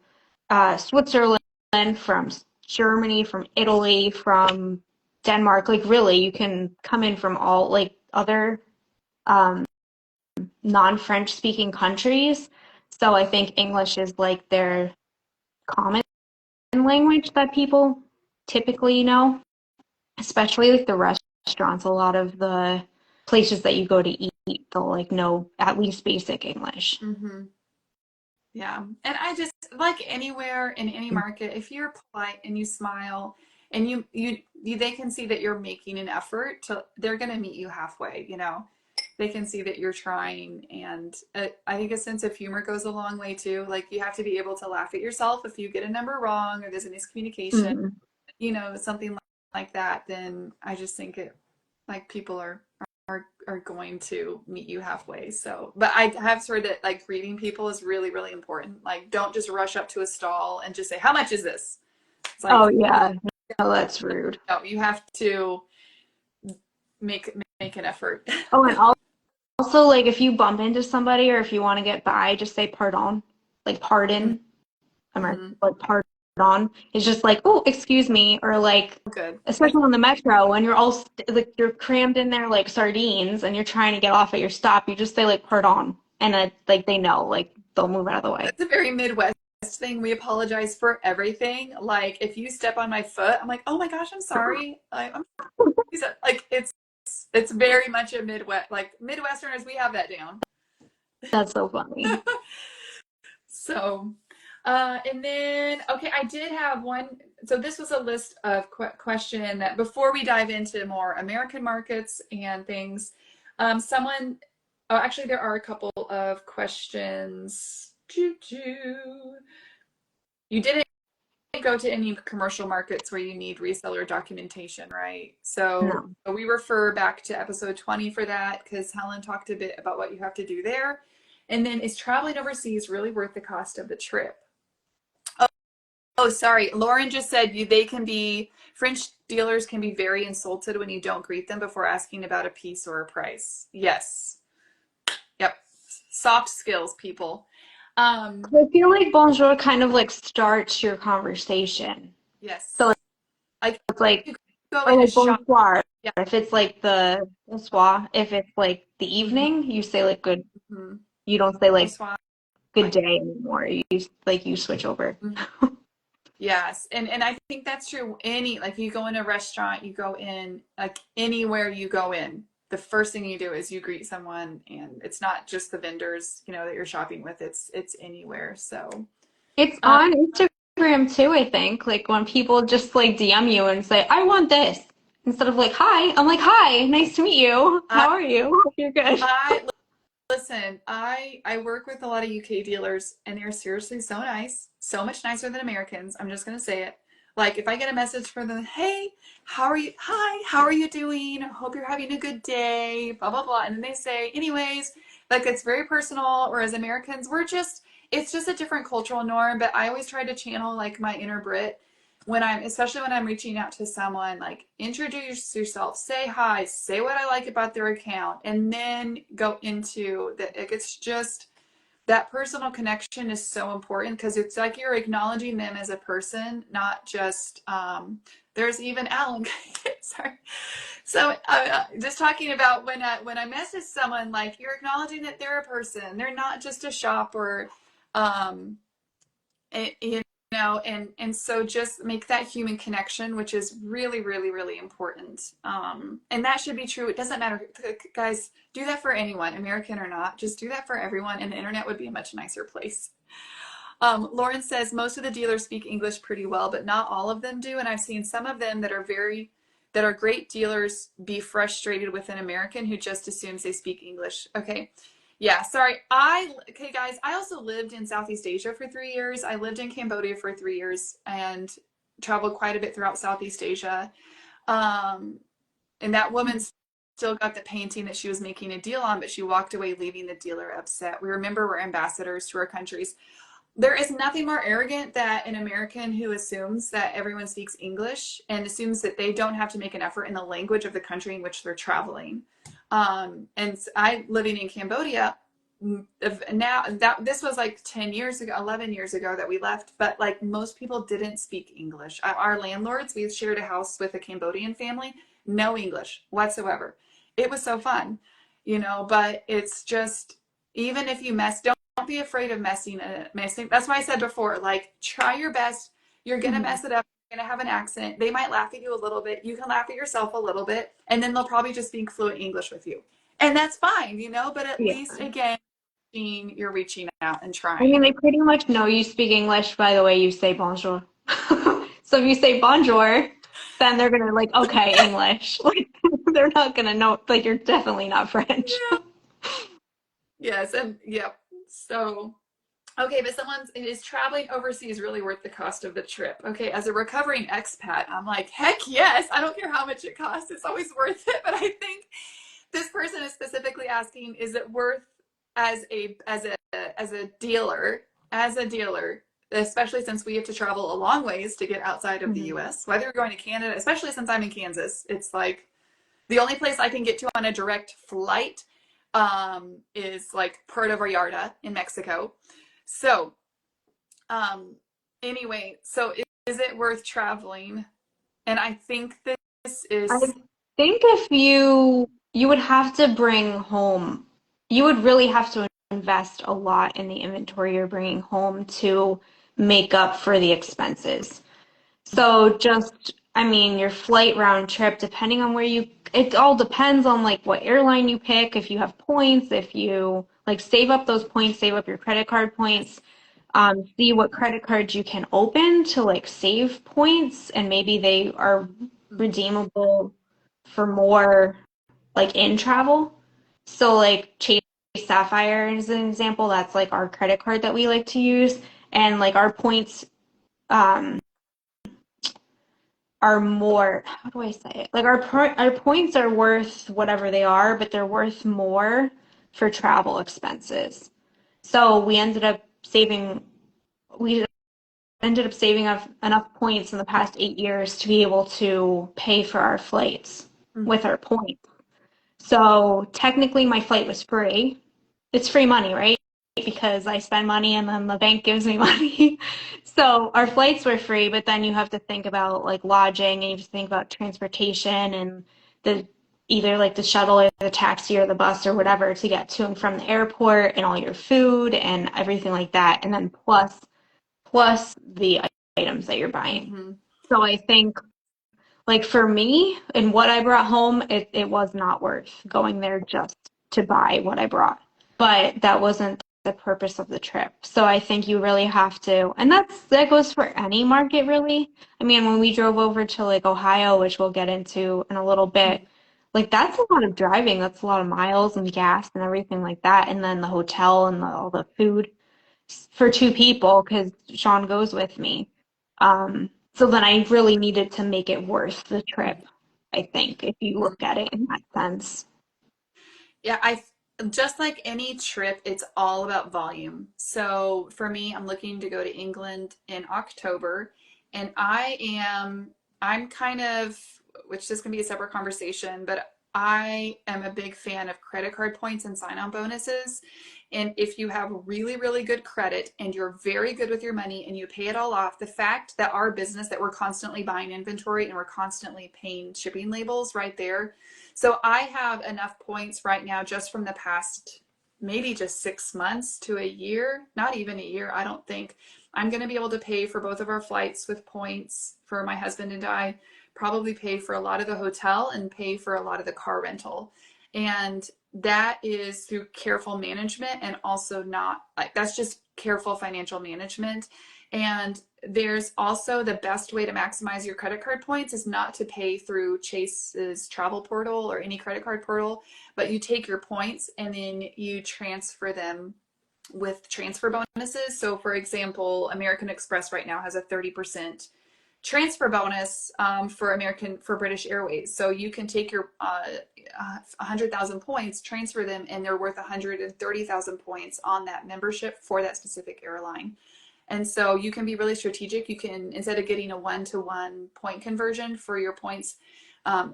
Switzerland, from Germany, from Italy, from Denmark. Like really, you can come in from all like other um, non-French speaking countries. So I think English is like their common language that people typically know, especially like the restaurants. A lot of the places that you go to eat, they'll like know at least basic English. Mm-hmm. Yeah. And I just like anywhere in any market, if you're polite and you smile and they can see that you're making an effort to, they're going to meet you halfway, you know. They can see that you're trying, and I think a sense of humor goes a long way too. Like you have to be able to laugh at yourself if you get a number wrong or there's a miscommunication, Mm-hmm. you know, something like that, then I just think it like people are going to meet you halfway. So, but I have heard that like greeting people is really, really important. Like don't just rush up to a stall and just say, "How much is this?" It's like, Oh yeah, no, that's rude. no, you have to make an effort. Oh, and also like if you bump into somebody or if you want to get by, just say pardon, like pardon. American, Mm-hmm. like pardon. It's just like, oh, excuse me, or like, Good. especially on the metro when you're all like you're crammed in there like sardines and you're trying to get off at your stop. You just say like pardon, and like they know, like they'll move out of the way. That's a very Midwest thing. We apologize for everything. Like if you step on my foot, I'm like, "Oh my gosh, I'm sorry." I'm like it's It's very much a Midwest, like Midwesterners, we have that down. That's so funny. So, and then, okay, I did have one. So this was a list of question that before we dive into more American markets and things, someone, oh, actually, there are a couple of questions. You didn't go to any commercial markets where you need reseller documentation, right? So No. we refer back to episode 20 for that because Helen talked a bit about what you have to do there. And then is traveling overseas really worth the cost of the trip? Oh, sorry. Lauren just said they can be, French dealers can be very insulted when you don't greet them before asking about a piece or a price. Yes. Yep. Soft skills, people. I feel like bonjour kind of like starts your conversation. So Yes. Like it's like, you go or in a like shop. bonsoir. Yeah. If it's like the bonsoir, if it's like the Mm-hmm. evening, you say like good. Mm-hmm. You don't say like Bonsoir. good day anymore. You switch over. Mm-hmm. Yes, and I think that's true. Any like you go in a restaurant, you go in like anywhere you go in, the first thing you do is you greet someone, and it's not just the vendors, that you're shopping with. It's anywhere. So, It's um, on Instagram too, I think. Like when people just like DM you and say, I want this. Instead of like, hi, I'm like, hi, nice to meet you. I How are you? Hope you're good. I listen. I work with a lot of UK dealers, and they're seriously so nice, so much nicer than Americans. I'm just gonna say it. Like if I get a message from them, hey, how are you? Hi, how are you doing? Hope you're having a good day. Blah blah blah, and then they say, anyways, like it's very personal. Whereas Americans, it's just a different cultural norm. But I always try to channel like my inner Brit when especially when I'm reaching out to someone, like introduce yourself, say hi, say what I like about their account, and then go into it's just that personal connection is so important because it's like you're acknowledging them as a person, not just, there's even Alan. Sorry. So just talking about when I message someone, like you're acknowledging that they're a person. They're not just a shop or, um, and so just make that human connection, which is really, really, really important. And that should be true. It doesn't matter, guys. Do that for anyone, American or not. Just do that for everyone, and the internet would be a much nicer place. Lauren says most of the dealers speak English pretty well, but not all of them do. And I've seen some of them that are great dealers be frustrated with an American who just assumes they speak English. Okay. Yeah, sorry. Okay, guys, I also lived in Southeast Asia for 3 years. I lived in Cambodia for 3 years and traveled quite a bit throughout Southeast Asia. Um, and that woman still got the painting that she was making a deal on, but she walked away leaving the dealer upset. We remember we're ambassadors to our countries. There is nothing more arrogant than an American who assumes that everyone speaks English and assumes that they don't have to make an effort in the language of the country in which they're traveling. And I living in Cambodia now that this was like 10 years ago, 11 years ago that we left, but like most people didn't speak English. Our landlords, we shared a house with a Cambodian family, no English whatsoever. It was so fun, but it's just, even if you don't be afraid of messing. That's why I said before, like try your best. You're gonna Mhm. mess it up. You're gonna have an accent. They might laugh at you a little bit. You can laugh at yourself a little bit, and then they'll probably just speak fluent English with you, and that's fine, But at Yeah. least again, you're reaching out and I mean, trying. they pretty much know you speak English by the way you say bonjour. So if you say bonjour, then they're gonna like, okay, English. Like they're not gonna know, like you're definitely not French. Yeah. Yes, and yep. So okay, but is traveling overseas really worth the cost of the trip? Okay, as a recovering expat, I'm like, heck yes. I don't care how much it costs. It's always worth it. But I think this person is specifically asking, is it worth as a dealer, especially since we have to travel a long ways to get outside of the Mhm. US, whether you're going to Canada, especially since I'm in Kansas, it's like the only place I can get to on a direct flight is like Puerto Vallarta in Mexico. So, um, anyway, so is it worth traveling? And I think this I is, think if you would have to bring home, you would really have to invest a lot in the inventory you're bringing home to make up for the expenses. So just, I mean, your flight round trip, depending on where you it all depends on like what airline you pick, if you have points, if you like save up those points, save up your credit card points, see what credit cards you can open to like save points, and maybe they are redeemable for more like in travel. So like Chase Sapphire is an example. That's like our credit card that we like to use, and like our points um are more, how do I say it? Like our points are worth whatever they are, but they're worth more for travel expenses. So we ended up saving up enough points in the past 8 years to be able to pay for our flights with our points. So technically my flight was free. It's free money, right? Because I spend money and then the bank gives me money. So our flights were free, but then you have to think about like lodging, and you have to think about transportation and the either like the shuttle or the taxi or the bus or whatever to get to and from the airport, and all your food and everything like that. And then plus the items that you're buying. Mm-hmm. So I think like for me and what I brought home, it was not worth going there just to buy what I brought. But that wasn't the purpose of the trip. So I think you really have to, and that goes for any market really. I mean, when we drove over to like Ohio, which we'll get into in a little bit, like that's a lot of driving. That's a lot of miles and gas and everything like that. And then the hotel and all the food for two people because Sean goes with me. So then I really needed to make it worth the trip, I think, if you look at it in that sense. Yeah, I just like any trip, it's all about volume. So for me, I'm looking to go to England in October, and I'm kind of, which this can be a separate conversation, but I am a big fan of credit card points and sign-on bonuses. And if you have really, really good credit and you're very good with your money and you pay it all off, the fact that our business, that we're constantly buying inventory and we're constantly paying shipping labels right there. So I have enough points right now just from the past maybe just 6 months to a year, not even a year, I don't think. I'm going to be able to pay for both of our flights with points for my husband and I, probably pay for a lot of the hotel and pay for a lot of the car rental. And that is through careful management, and also not like that's just careful financial management. And there's also the best way to maximize your credit card points is not to pay through Chase's travel portal or any credit card portal, but you take your points and then you transfer them with transfer bonuses. So for example, American Express right now has a 30% transfer bonus for British Airways. So you can take your 100,000 points, transfer them, and they're worth 130,000 points on that membership for that specific airline. And so you can be really strategic. You can, instead of getting a one-to-one point conversion for your points,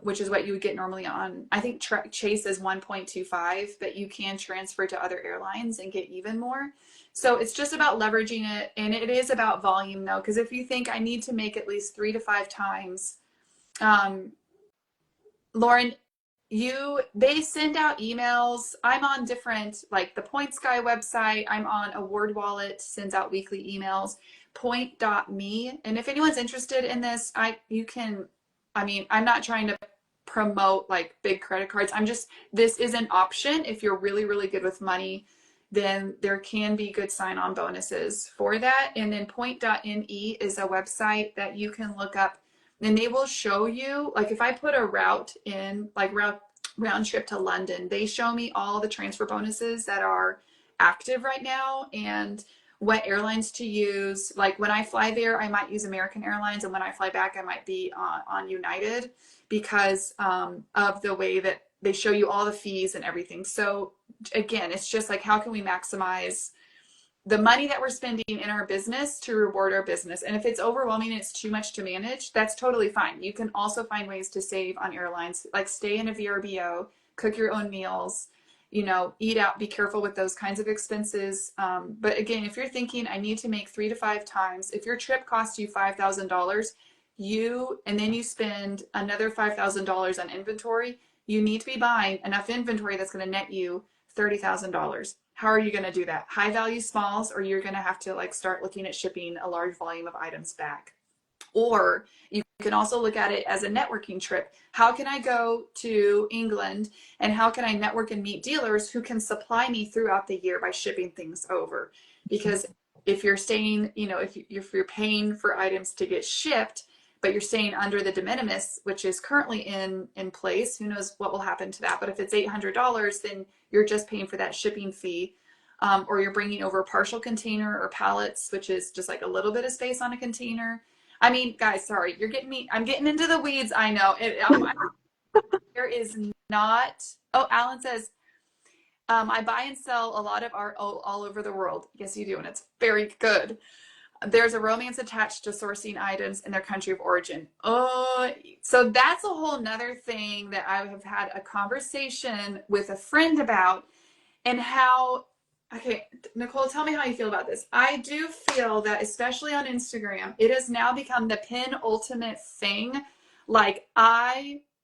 which is what you would get normally on, I think Chase is 1.25, but you can transfer to other airlines and get even more. So it's just about leveraging it. And it is about volume though, because if you think I need to make at least 3 to 5 times, um, Lauren, they send out emails. I'm on different, like the Points Guy website. I'm on Award Wallet, sends out weekly emails. Point.me. And if anyone's interested in this, I mean, I'm not trying to promote like big credit cards. This is an option. If you're really, really good with money, then there can be good sign-on bonuses for that. And then point.me is a website that you can look up, and they will show you, like if I put a route in, like round trip to London, they show me all the transfer bonuses that are active right now and what airlines to use. Like when I fly there, I might use American Airlines, and when I fly back, I might be on United because of the way that they show you all the fees and everything. So again, it's just like, how can we maximize the money that we're spending in our business to reward our business? And if it's overwhelming and it's too much to manage, that's totally fine. You can also find ways to save on airlines, like stay in a VRBO, cook your own meals, eat out, be careful with those kinds of expenses. But again, if you're thinking I need to make 3 to 5 times, if your trip costs you $5,000, and then you spend another $5,000 on inventory, you need to be buying enough inventory that's going to net you $30,000. How are you going to do that? High value smalls, or you're going to have to like start looking at shipping a large volume of items back. Or you can also look at it as a networking trip. How can I go to England and how can I network and meet dealers who can supply me throughout the year by shipping things over? Because if you're staying, if you're paying for items to get shipped, but you're staying under the de minimis, which is currently in place, who knows what will happen to that? But if it's $800, then you're just paying for that shipping fee. Or you're bringing over a partial container or pallets, which is just like a little bit of space on a container. I mean, guys, sorry, you're getting me. I'm getting into the weeds. I know. There is not. Oh, Alan says, I buy and sell a lot of art all over the world. Yes, you do, and it's very good. There's a romance attached to sourcing items in their country of origin. Oh, so that's a whole nother thing that I have had a conversation with a friend about, and how. Okay, Nicole, tell me how you feel about this. I do feel that, especially on Instagram, it has now become the penultimate thing. Like,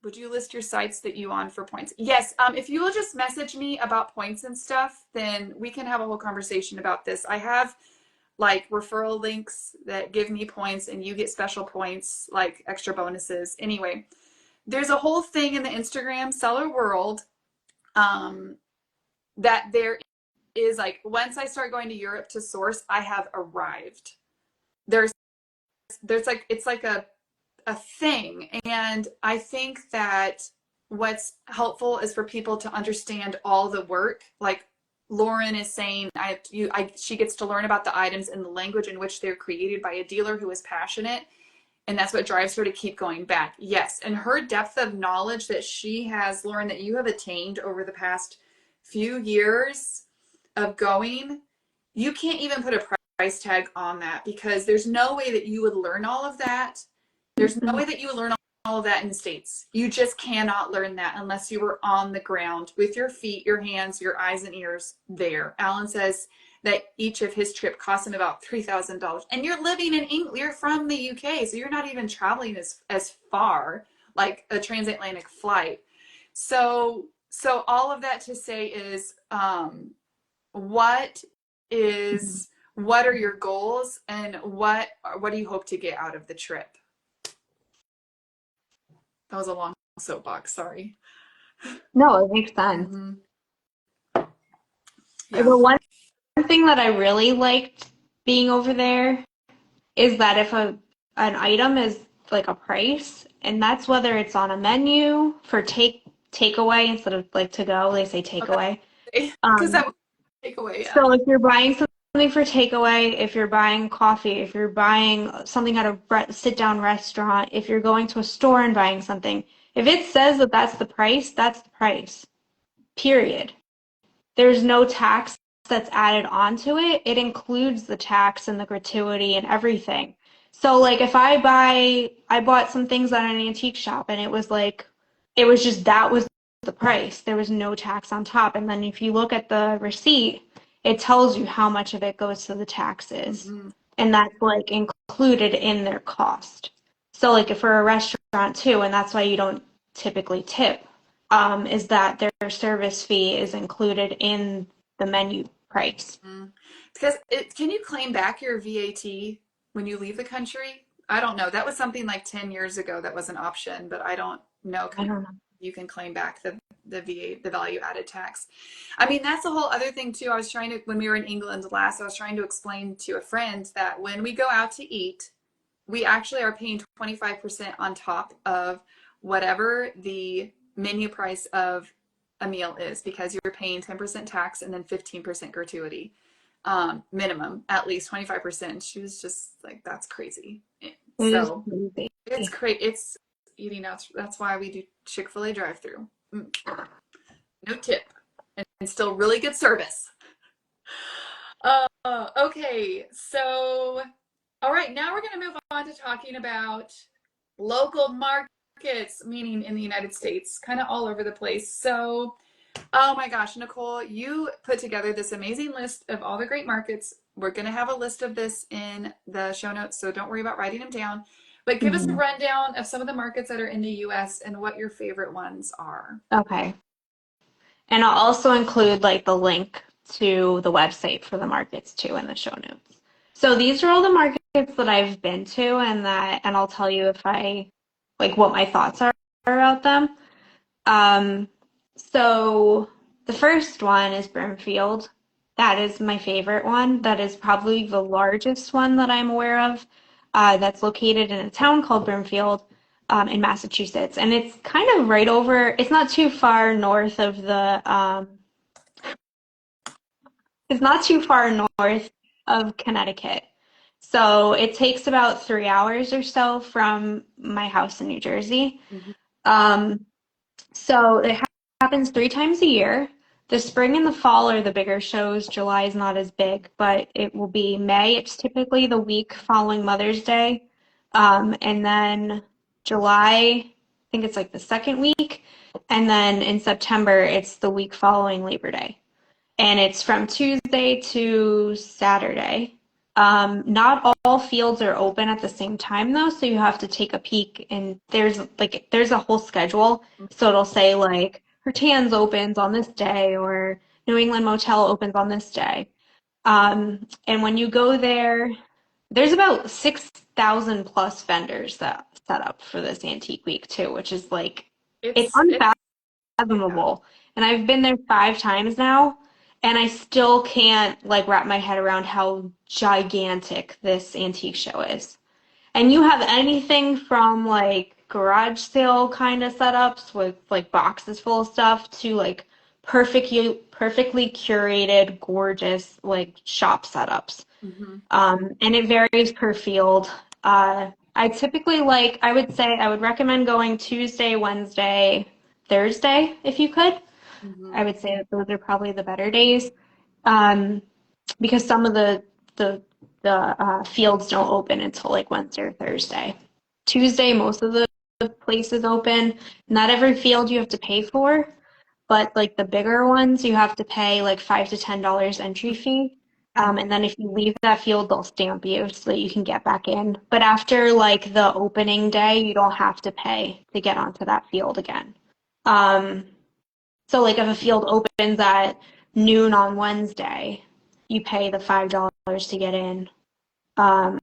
would you list your sites that you on for points? Yes. If you will just message me about points and stuff, then we can have a whole conversation about this. I have like referral links that give me points and you get special points, like extra bonuses. Anyway, there's a whole thing in the Instagram seller world that there is like, once I start going to Europe to source, I have arrived. There's like, it's like a thing. And I think that what's helpful is for people to understand all the work. Like Lauren is saying, she gets to learn about the items in the language in which they're created by a dealer who is passionate. And that's what drives her to keep going back. Yes. And her depth of knowledge that she has, Lauren, that you have attained over the past few years of going, you can't even put a price tag on that, because there's no way that you would learn all of that. There's no way that you would learn all of that in the States. You just cannot learn that unless you were on the ground with your feet, your hands, your eyes and ears there. Alan says that each of his trip cost him about $3,000. And you're living in England, you're from the UK, so you're not even traveling as far, like a transatlantic flight. So all of that to say is, what are your goals, and what do you hope to get out of the trip? That was a long soapbox, sorry. No, it makes sense. Mm-hmm. The Yeah. one thing that I really liked being over there is that if an item is like a price, and that's whether it's on a menu for takeaway instead of like to go, they say takeaway. Because that was takeaway, yeah. So if you're buying something for takeaway, if you're buying coffee, if you're buying something at a sit-down restaurant, if you're going to a store and buying something, if it says that that's the price, that's the price. Period. There's no tax that's added onto it. It includes the tax and the gratuity and everything. So like if I bought some things at an antique shop and it was just that was the price. There was no tax on top. And then if you look at the receipt, it tells you how much of it goes to the taxes. Mm-hmm. And that's like included in their cost. So like if for a restaurant too, and that's why you don't typically tip, is that their service fee is included in the menu price. Mm-hmm. Because can you claim back your VAT when you leave the country? I don't know. That was something like 10 years ago that was an option, but I don't know. I don't know. You can claim back the VAT, the value added tax. I mean, that's a whole other thing too. When we were in England last, I was trying to explain to a friend that when we go out to eat, we actually are paying 25% on top of whatever the menu price of a meal is, because you're paying 10% tax and then 15% gratuity, minimum, at least 25%. She was just like, that's crazy. So it's crazy. It's eating out. That's why we do Chick-fil-A drive-through. No tip, and still really good service. Okay, so all right, now we're going to move on to talking about local markets, meaning in the United States, kind of all over the place. So, oh my gosh, Nicole, you put together this amazing list of all the great markets. We're going to have a list of this in the show notes, so don't worry about writing them down. But give us a rundown of some of the markets that are in the U.S. and what your favorite ones are. Okay. And I'll also include like the link to the website for the markets too in the show notes. So these are all the markets that I've been to and I'll tell you if I like what my thoughts are about them. Um, so the first one is Brimfield. That is my favorite one. That is probably the largest one that I'm aware of. That's located in a town called Brimfield, in Massachusetts, and it's kind of right over. It's not too far north of the. It's not too far north of Connecticut. So it takes about 3 hours or so from my house in New Jersey. Mhm. Um, so it happens 3 times a year. The spring and the fall are the bigger shows. July is not as big, but it will be May. It's typically the week following Mother's Day. And then July, I think it's like the second week. And then in September, it's the week following Labor Day. And it's from Tuesday to Saturday. Not all fields are open at the same time though, so you have to take a peek and there's a whole schedule. So it'll say like Hertan's opens on this day or New England Motel opens on this day. And when you go there, there's about 6,000 plus vendors that set up for this antique week too, which is like it's It's yeah. unfathomable. And I've been there 5 times now, and I still can't like wrap my head around how gigantic this antique show is. And you have anything from like garage sale kind of setups with like boxes full of stuff to like perfectly curated, gorgeous like shop setups. Mhm. And it varies per field. I typically I would say I would recommend going Tuesday, Wednesday, Thursday if you could. I Mhm. would say that those are probably the better days, um, because some of the fields don't open until like Wednesday or Thursday. Tuesday, most of the places open. Not every field you have to pay for, but like the bigger ones, you have to pay like $5 to $10 entry fee. And then if you leave that field, they'll stamp you so that you can get back in. But after like the opening day, you don't have to pay to get onto that field again. Um, so like if a field opens at noon on Wednesday, you pay the $5 to get in. Um,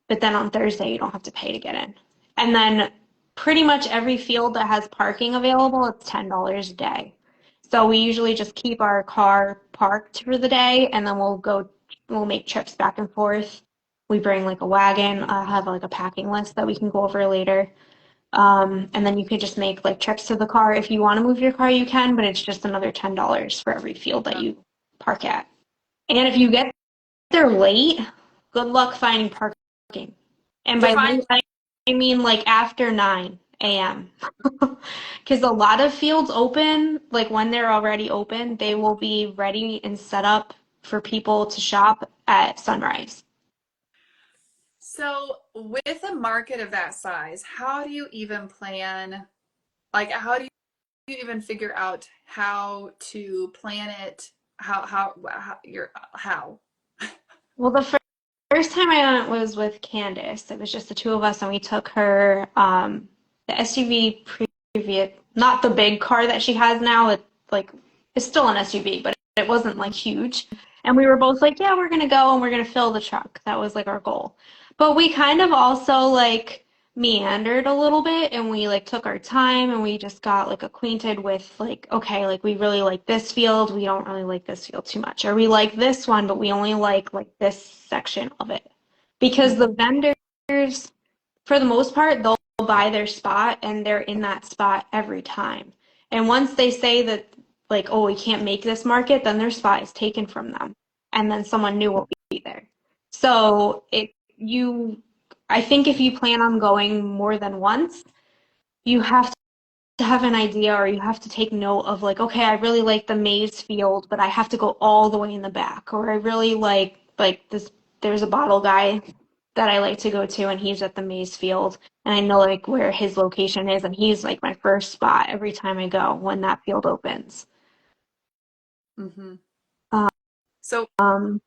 but then on Thursday, you don't have to pay to get in. And then pretty much every field that has parking available, it's $10 a day. So we usually just keep our car parked for the day and then we'll make trips back and forth. We bring like a wagon. I have like a packing list that we can go over later. And then you could just make like trips to the car. If you want to move your car, you can, but it's just another $10 for every field that Yeah. you park at. And if you get there late, good luck finding parking. And by Define late, I mean like after 9 a.m. Because a lot of fields open, like when they're already open, they will be ready and set up for people to shop at sunrise. So, with a market of that size, how do you even plan? Like, how do you even figure out how to plan it? How? Well, the first time I went was with Candace. It was just the two of us, and we took her the SUV previous, not the big car that she has now. It's still an SUV, but it wasn't like Mhm. huge. And we were both like, yeah, we're gonna go and we're gonna fill the truck. That was like our goal. But we kind of also like meandered a little bit and we like took our time and we just got like acquainted with like, okay, like we really like this field, we don't really like this field too much. Or we like this one, but we only like this section of it. Because the Mhm. vendors, for the most part, they'll buy their spot and they're in that spot every time. And once they say that, like, oh, we can't make this market, then their spot is taken from them. And then someone new will be there. So I think if you plan on going more than once, you have to have an idea or you have to take note of like, okay, I really like the maize field, but I have to go all the way in the back. Or I really like this there's a bottle guy that I like to go to and he's at the maize field and I know like where his location is and he's like my first spot every time I go when that field opens. Mhm. So, Um,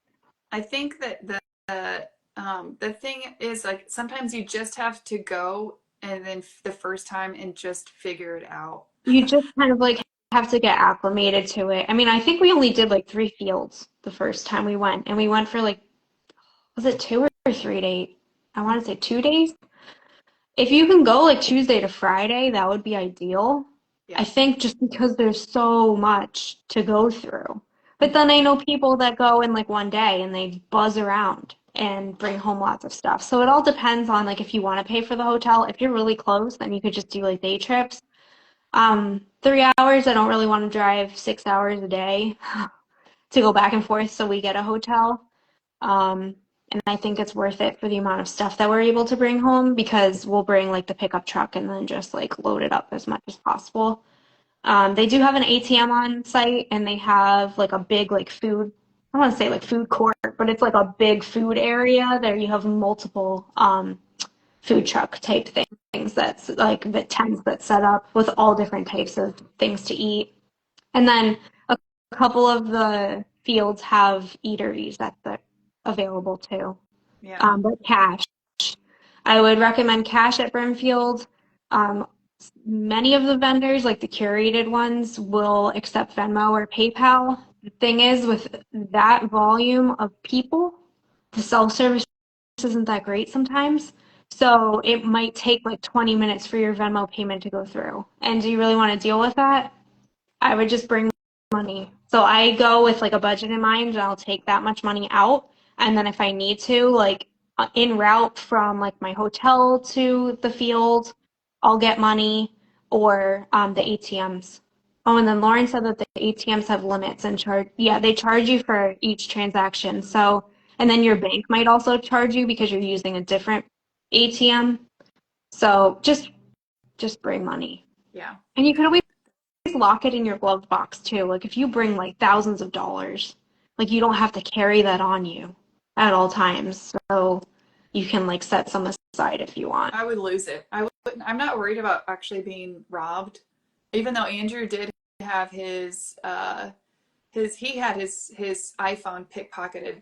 I think that the thing is like sometimes you just have to go and then the first time and just figure it out. you just kind of like have to get acclimated to it. I mean, I think we only did like 3 fields the first time we went and we went for like was it 2 or 3 days. I want to say 2 days. If you can go like Tuesday to Friday, that would be ideal. I Yeah. think just because there's so much to go through. But then I know people that go in like one day and they buzz around and bring home lots of stuff. So it all depends on like if you want to pay for the hotel. If you're really close, then you could just do like day trips. 3 hours, I don't really want to drive 6 hours a day to go back and forth, so we get a hotel. Um, and I think it's worth it for the amount of stuff that we're able to bring home because we'll bring like the pickup truck and then just like load it up as much as possible. They do have an ATM on site and they have like a big like food, I don't want to say like food court, but it's like a big food area. There you have multiple food truck type things that's like the tents that set up with all different types of things to eat. And then a couple of the fields have eateries that are available too. Yeah. But cash. I would recommend cash at Brimfield. Um, Many of the vendors, like the curated ones, will accept Venmo or PayPal. The thing is, with that volume of people, the self-service isn't that great sometimes. So it might take like 20 minutes for your Venmo payment to go through. And do you really want to deal with that? I would just bring money. So I go with like a budget in mind and I'll take that much money out. And then if I need to, like en route from like my hotel to the field, I'll get money or the ATMs. Oh, and then Lauren said that the ATMs have limits and charge. Yeah, they charge you for each transaction. So, and then your bank might also charge you because you're using a different ATM. So just bring money. Yeah. And you can always lock it in your glove box too. Like if you bring like thousands of dollars, like you don't have to carry that on you at all times. So you can like set some aside if you want. I would lose it. I'm not worried about actually being robbed, even though Andrew did have he had his iPhone pickpocketed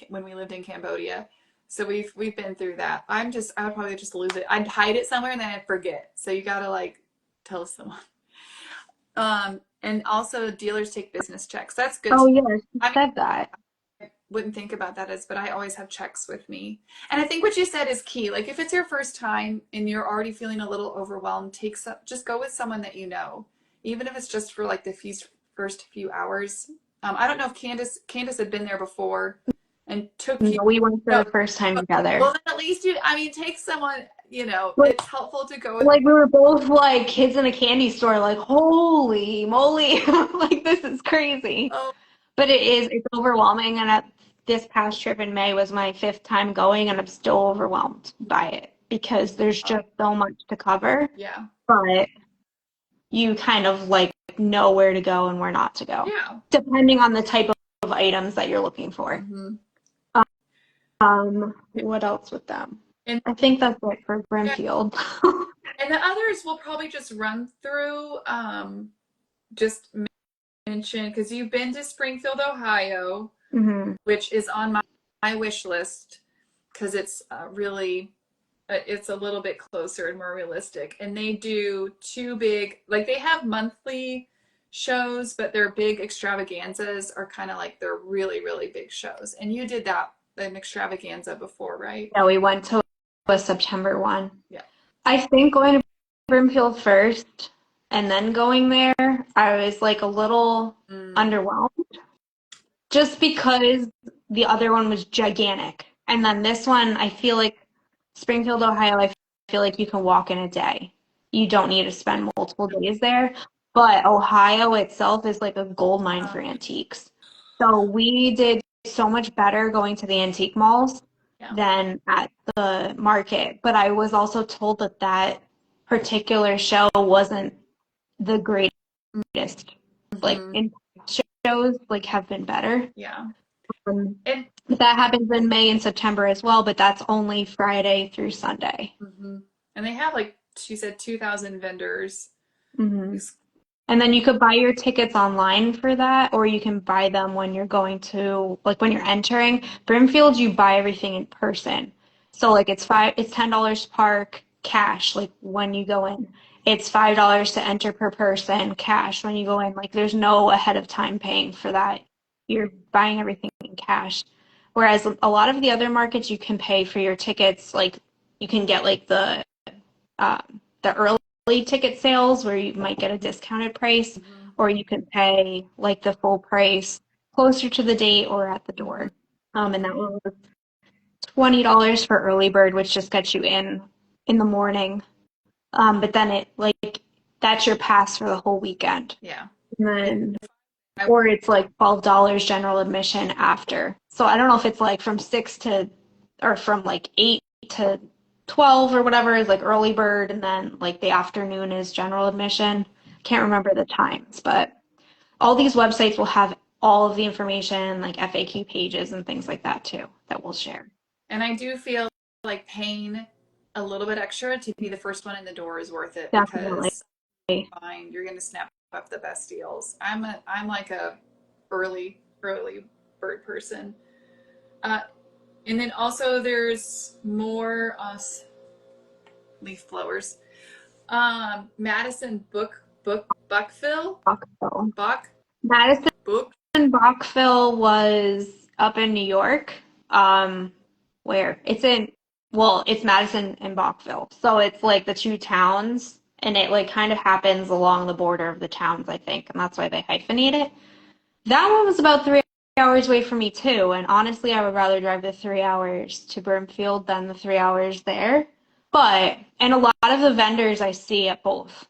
when we lived in Cambodia. So we've been through that. I would probably just lose it. I'd hide it somewhere and then I'd forget. So you gotta like tell someone. And also dealers take business checks. That's good Oh to yes, you I said that. wouldn't think about that but I always have checks with me. And I think what you said is key. Like if it's your first time and you're already feeling a little overwhelmed, just go with someone that you know, even if it's just for like the first few hours. I don't know if Candace had been there before and took you. No, we went for No, the first time together. well, then at least take someone. But It's helpful to go with. like we were both like kids in a candy store, like holy moly, like this is crazy. Oh, But it's overwhelming. And this past trip in May was my fifth time going, and I'm still overwhelmed by it because there's just so much to cover. yeah, But you kind of like know where to go and where not to go, yeah. depending on the type of items that you're looking for. Hmm. What else with them? And I think that's it for yeah, Brimfield. and the others we'll probably just run through. Just mention because you've been to Springfield, Ohio, Hmm. which is on my wish list because it's really it's a little bit closer and more realistic. And they do two big, like they have monthly shows, but their big extravaganzas are kind of like they're really, really big shows. And you did an extravaganza before, right? Yeah, we went to a September one. Yeah. I think going to Brimfield first and then going there, I was like a little underwhelmed just because the other one was gigantic. And then this one, I feel like Springfield, Ohio, I feel like you can walk in a day. You don't need to spend multiple days there. But Ohio itself is like a gold mine for antiques. So we did so much better going to the antique malls Yeah. than at the market. But I was also told that that particular show wasn't the greatest. Like Mm-hmm. in shows, like have been better. Yeah. Um, And that happens in May and September as well, but that's only Friday through Sunday. mm-hmm. And they have like she said 2,000 vendors. Hmm. And then you could buy your tickets online for that, or you can buy them when you're going to, like when you're entering. Brimfield, you buy everything in person. So like it's $10 to park cash, like when you go in. It's $5 to enter per person cash when you go in. Like there's no ahead of time paying for that. You're buying everything in cash. Whereas a lot of the other markets, you can pay for your tickets, like you can get like the early ticket sales where you might get a discounted price, Mm-hmm. or you can pay like the full price closer to the date or at the Mm-hmm. door. And that one was $20 for early bird, which just gets you in the morning. But then it like that's your pass for the whole weekend. Yeah. And then I, or it's like $12 general admission after. So I don't know if it's like from 6 to or from like 8 to 12 or whatever is like early bird, and then like the afternoon is general admission. Can't remember the times, but all these websites will have all of the information, like FAQ pages and things like that too, that we'll share. and I do feel like paying a little bit extra to be the first one in the door is worth it Definitely. because fine, you're going to snap up the best deals. I'm like a early bird person. Uh, and then also there's more leaf blowers. Madison Buckville Rockville. Buck Madison Book. Brockville was up in New York. Um, where it's in, well, it's Madison and Brockville. So it's like the two towns, and it like kind of happens along the border of the towns, I think, and that's why they hyphenate it. That one was about 3 hours away from me too, and honestly, I would rather drive the 3 hours to Brimfield than the 3 hours there. But, and a lot of the vendors I see at both.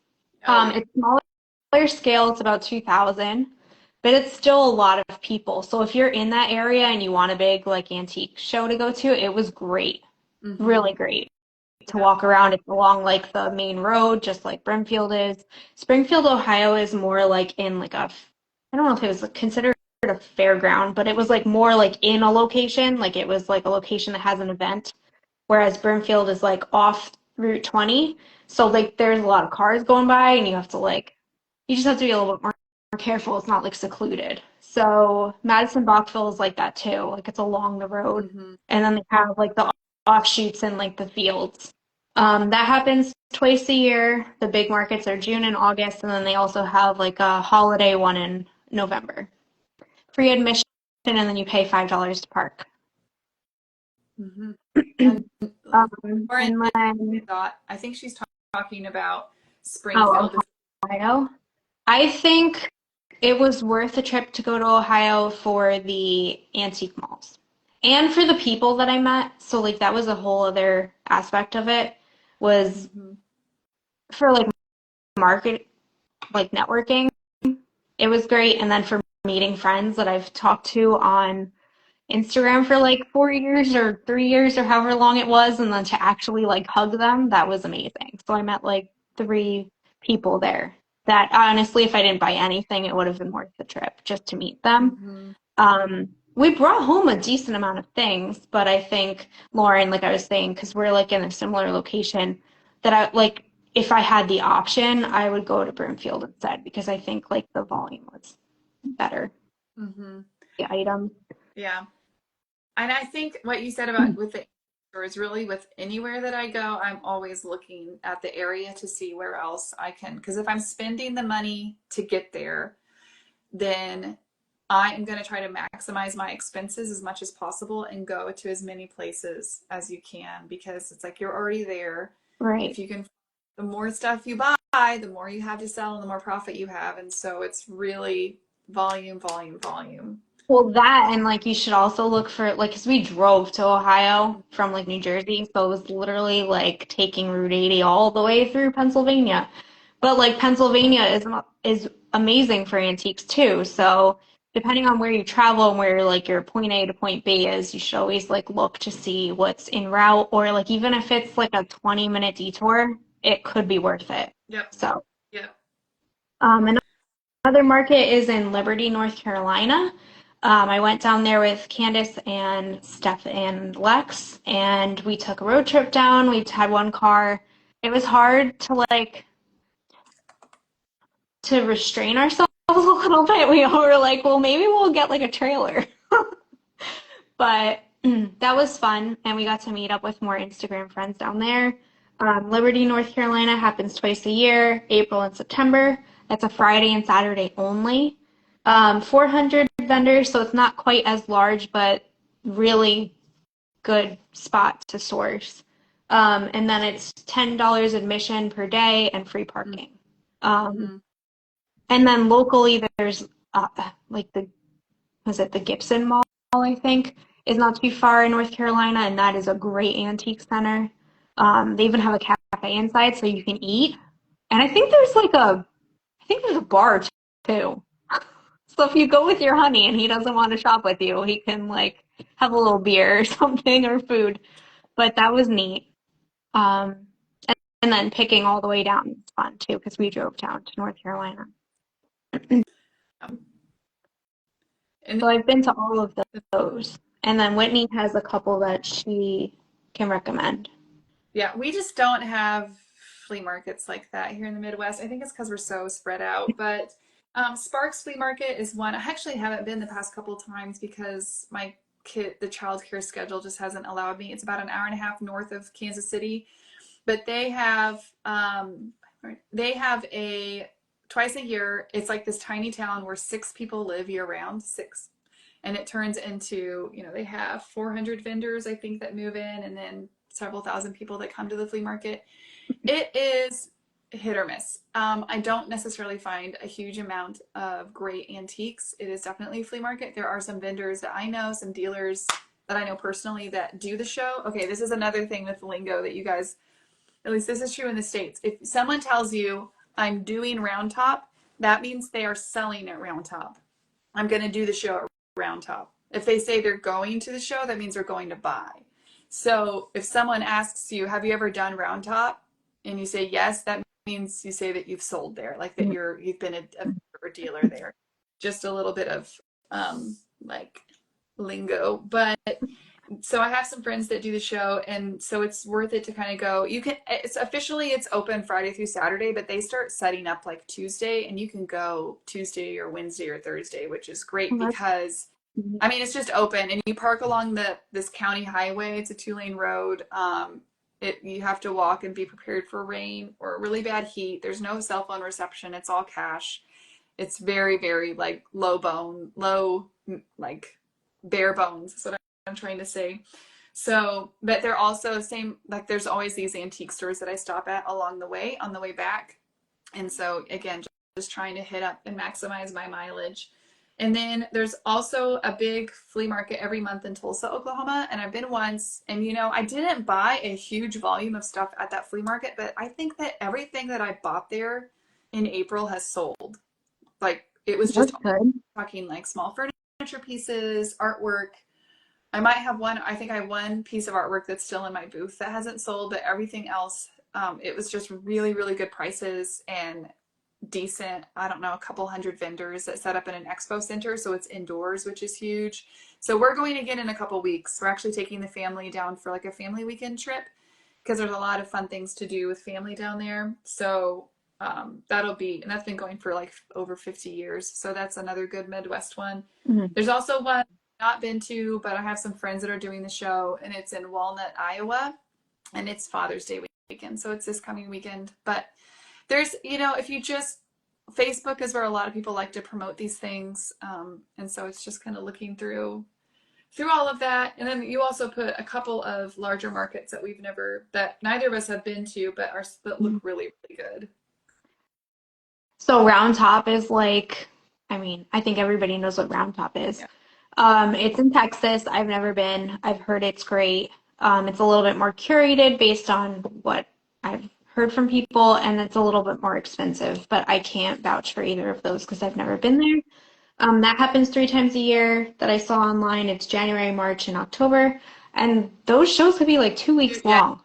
Oh yeah. It's smaller scale, it's about 2,000, but it's still a lot of people. So if you're in that area and you want a big like antique show to go to, it was great, Mm-hmm. really great to Yeah. walk around. It's along like the main road, just like Brimfield is. Springfield, Ohio is more like in like I don't know if it was considered a fairground, but it was like more like in a location, like it was like a location that has an event, whereas Brimfield is like off Route 20. So like there's a lot of cars going by, and you have to like you just have to be a little bit more careful. It's not like secluded. So Madison Brockville is like that too. Like it's along the road. Mm-hmm. And then they have like the offshoots in like the fields. That happens twice a year. The big markets are June and August, and then they also have like a holiday one in November. Free admission, and then you pay $5 to park. Mm-hmm. And Lauren And then, thought I think she's talking about oh, Springfield. Ohio. I think it was worth a trip to go to Ohio for the antique malls and for the people that I met. So like that was a whole other aspect of it was Mm-hmm. for like market, like networking. It was great. And then for meeting friends that I've talked to on Instagram for like 4 years or 3 years or however long it was, and then to actually like hug them, that was amazing. So I met like 3 people there that honestly, if I didn't buy anything, it would have been worth the trip just to meet them. Mm-hmm. We brought home a decent amount of things, but I think Lauren, like I was saying, because we're like in a similar location, that I like if I had the option, I would go to Brimfield instead because I think like the volume was better. Mm-hmm. The items. Yeah. And I think what you said about with the stores, really with anywhere that I go, I'm always looking at the area to see where else I can. Because if I'm spending the money to get there, then I am going to try to maximize my expenses as much as possible and go to as many places as you can because it's like you're already there. Right. If you can, the more stuff you buy, the more you have to sell and the more profit you have. And so it's really volume, volume, volume. Well, that and like you should also look for like because we drove to Ohio from like New Jersey, so it was literally like taking Route 80 all the way through Pennsylvania. But like Pennsylvania is amazing for antiques too. So depending on where you travel and where like your point A to point B is, you should always like look to see what's en route or like even if it's like a 20-minute detour, it could be worth it. Yep. So, Yep. another market is in Liberty, North Carolina. I went down there with Candace and Steph and Lex, and we took a road trip down. We had one car. It was hard to like to restrain ourselves a little bit. We were like, well, maybe we'll get like a trailer. But that was fun, and we got to meet up with more Instagram friends down there. Liberty, North Carolina happens twice a year, April and September. That's a Friday and Saturday only. 400 vendors, so it's not quite as large, but really good spot to source. And then it's $10 admission per day and free parking. Um, Mm-hmm. and then locally, there's like the Gibson Mall, I think, is not too far in North Carolina, and that is a great antique center. They even have a cafe inside so you can eat. And I think there's a bar too. So if you go with your honey and he doesn't want to shop with you, he can like have a little beer or something or food. But that was neat. Um, and then picking all the way down is fun too because we drove down to North Carolina. And So I've been to all of those. And then Whitney has a couple that she can recommend. yeah, we just don't have flea markets like that here in the Midwest. I think it's because we're so spread out. But Sparks Flea Market is one. I actually haven't been the past couple of times because the childcare schedule just hasn't allowed me. It's about an hour and a half north of Kansas City, but they have a twice a year. It's like this tiny town where six people live year round, six, and it turns into, they have 400 vendors, I think, that move in, and then several thousand people that come to the flea market. It is hit or miss. I don't necessarily find a huge amount of great antiques. It is definitely a flea market. There are some vendors that I know, some dealers that I know personally that do the show. Okay, this is another thing with the lingo that you guys, at least this is true in the States. If someone tells you I'm doing Round Top, that means they are selling at Round Top. I'm going to do the show at Round Top. If they say they're going to the show, that means they're going to buy. So if someone asks you, have you ever done Round Top? And you say yes, that means you say that you've sold there, like that you've been a dealer there. Just a little bit of like lingo. But so I have some friends that do the show, and so it's worth it to kind of go. It's open Friday through Saturday, but they start setting up like Tuesday, and you can go Tuesday or Wednesday or Thursday, which is great because I mean, it's just open, and you park along this county highway. It's a 2-lane road. You have to walk and be prepared for rain or really bad heat. There's no cell phone reception. It's all cash. It's very, very like low, like bare bones. That's what I'm trying to say. So, but they're also same, like there's always these antique stores that I stop at along the way, on the way back. And so again, just trying to hit up and maximize my mileage. And then there's also a big flea market every month in Tulsa, Oklahoma. And I've been once, and I didn't buy a huge volume of stuff at that flea market, but I think that everything that I bought there in April has sold. Like it was just That's good. talking like small furniture pieces, artwork. I think I have one piece of artwork that's still in my booth that hasn't sold, but everything else, it was just really, really good prices and decent, I don't know, a couple hundred vendors that set up in an expo center. So it's indoors, which is huge. So we're going again in a couple weeks. We're actually taking the family down for like a family weekend trip because there's a lot of fun things to do with family down there. So and that's been going for like over 50 years. So that's another good Midwest one. Mm-hmm. There's also one I've not been to, but I have some friends that are doing the show, and it's in Walnut, Iowa, and it's Father's Day weekend. So it's this coming weekend. But there's, if you just, Facebook is where a lot of people like to promote these things. And so it's just kind of looking through all of that. And then you also put a couple of larger markets that neither of us have been to, but look really, really good. So Round Top is like, I mean, I think everybody knows what Round Top is. Yeah. It's in Texas. I've never been. I've heard it's great. It's a little bit more curated based on what I've heard from people, and it's a little bit more expensive, but I can't vouch for either of those because I've never been there. That happens 3 times a year that I saw online. It's January, March, and October, and those shows could be like 2 weeks Yeah, long.